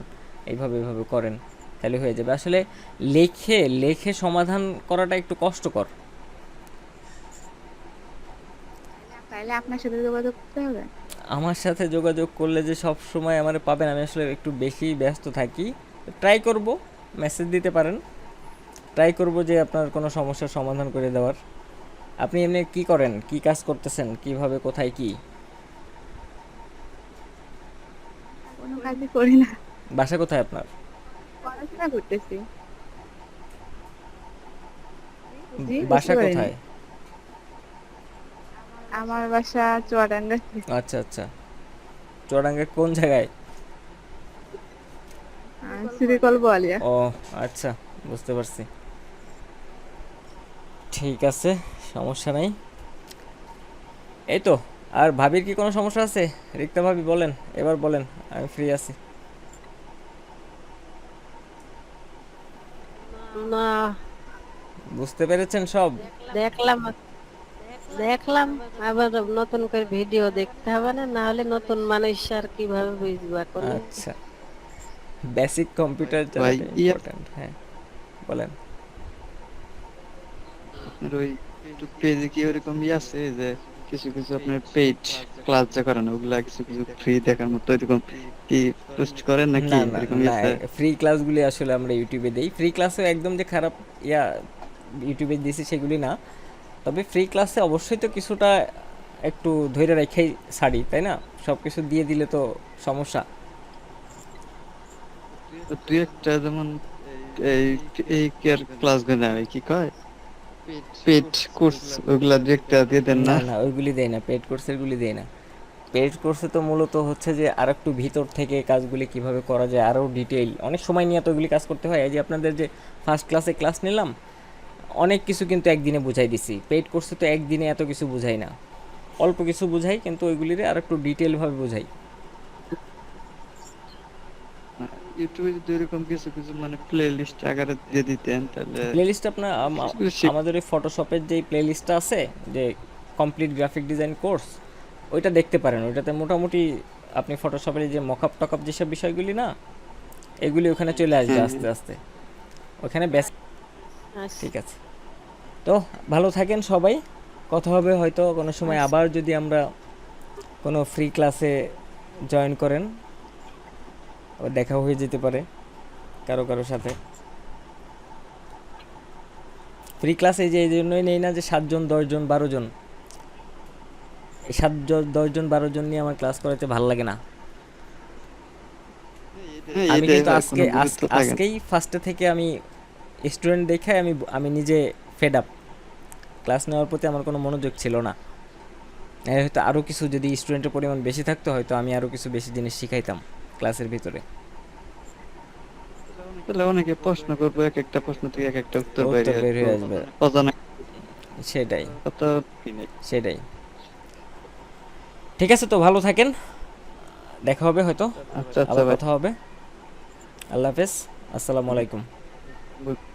এইভাবে করেন, তাহলে হয়ে যাবে। আসলে লেখে লেখে সমাধান করাটা একটু কষ্টকর। তাইলে আপনার সাথে যোগাযোগ করতে হবে? আমার সাথে যোগাযোগ করলে যে সব সময় আমার পাবেন, আমি আসলে একটু বেশি ব্যস্ত থাকি। ট্রাই করব, মেসেজ দিতে পারেন, ট্রাই করব যে আপনার কোনো সমস্যার সমাধান করে দেওয়ার। আপনি এমনি কি করেন, কি কাজ করতেছেন, কিভাবে, কোথায়, কি? কোনো কাজই করি না, বাসা কোথায় আপনার? পড়াশোনা করতেছি। জি, বাসা বুঝতে পারিনি। কোথায়? আমার বাসা চুয়াডাঙ্গা, আচ্ছা আচ্ছা, চুয়াডাঙ্গার কোন জায়গায়? শ্রীকল বোয়ালিয়া। ও আচ্ছা, বুঝতে পারছি। ঠিক আছে, সমস্যা নাই। এই তো। আর ভাবির কি কোনো সমস্যা আছে? রিক্তা ভাবি বলেন, এবার বলেন, আমি ফ্রি আছি। না, বুঝতে পেরেছেন সব? দেখলাম দেখলাম আবার নতুন করে ভিডিও দেখতে হবে না, না হলে নতুন মানুষ আর কিভাবে বুঝবা কোনো। আচ্ছা, বেসিক কম্পিউটার ভাই জানাটা ইয়া ইম্পর্টেন্ট। হ্যাঁ বলেন। আপনার ওই পেজে কি ওরকম আছে যে কিছু কিছু আপনার পেইড ক্লাস যা করেন ওগুলা কিছু কিছু ফ্রি দেখার মতো এরকম কি পোস্ট করেন নাকি না না এরকম না, আছে? ফ্রি ক্লাসগুলি আসলে আমরা ইউটিউবে দেই। ফ্রি ক্লাসও একদম যে খারাপ ইয়া ইউটিউবে দিছি সেগুলি না। তবে ফ্রি ক্লাসে অবশ্যই তো কিছুটা একটু ধৈর্য রেখেই ছাড়ি, তাই না? সব কিছু দিয়ে দিলে তো সমস্যা। তো তুই একটা যেমন এই এই কেয়ার ক্লাস গুলো হয় কি কয় পেড কোর্স ওগুলা একটা দিয়ে দেন না না? না, ওইগুলি দেয় না, পেড কোর্সেরগুলি দেয় না। পেড কোর্সে তো মূলত হচ্ছে যে আর একটু ভিতর থেকে কাজগুলি কিভাবে করা যায়, আরও ডিটেইল, অনেক সময় নিয়ে তো ওইগুলি কাজ করতে হয়। এই যে আপনাদের যে ফার্স্ট ক্লাসে ক্লাস নিলাম, অনেক কিছু কিন্তু একদিনে বুঝাই দিছি। পেড কোর্সে তো একদিনে এত কিছু বুঝাই না, অল্প কিছু বুঝাই, কিন্তু ওইগুলিরে আর একটু ডিটেলভাবে বুঝাই। ইউটিউবে যদি এরকম কিছু কিছু মানে প্লে লিস্ট আকারে দিয়ে দিতেন তাহলে প্লেলিস্ট আপনার কিছু কিছু শিখ আমাদের ওই ফটোশপের যেই প্লেলিস্টটা আছে, যে কমপ্লিট গ্রাফিক ডিজাইন কোর্স, ওইটা দেখতে পারেন। ওইটাতে মোটামুটি আপনি ফটোশপের যে মকআপ টকআপ যেসব বিষয়গুলি না, এগুলি ওখানে চলে আসবে হ্যাঁ আস্তে আস্তে, ওখানে ব্যাস। আচ্ছা, ঠিক আছে, তো ভালো থাকেন সবাই। কথা হবে হয়তো কোনো সময় আচ্ছা। আবার, যদি আমরা কোনো ফ্রি ক্লাসে জয়েন করেন, আবার দেখা হয়ে যেতে পারে কারো কারো সাথে। ফ্রি ক্লাসে যে এই জন্যই নেই না যে 7 জন 10 জন 12 জন, এই 7 জন 10 জন 12 জন নিয়ে আমার ক্লাস করাতে ভালো লাগে না। হ্যাঁ, আমি এটাই কিন্তু হয়, আজকে কোনো গুরুত্ব থাকে না। আজকেই ফার্স্টে থেকে আমি স্টুডেন্ট দেখে আমি নিজে ফেড আপ। ক্লাস নেওয়ার প্রতি আমার কোনো মনোযোগ ছিল না। হয়তো আরও কিছু, যদি স্টুডেন্টের পরিমাণ বেশি থাকতো হয়তো আমি আরও কিছু বেশি জিনিস শিখাইতাম ক্লাসের ভিতরে। তাহলে অনেকে প্রশ্ন করবো, এক একটা প্রশ্ন থেকে এক একটা উত্তর বাইরে উত্তর বের আসবো, হয়ে আসবে, অজানা সেটাই কথা কি নেই। সেটাই। ঠিক আছে, তো ভালো থাকেন, দেখা হবে হয়তো, আচ্ছা আচ্ছা আবার ভাই, কথা হবে। আল্লাহ হাফেজ, আসসালামু আলাইকুম। বুঝ-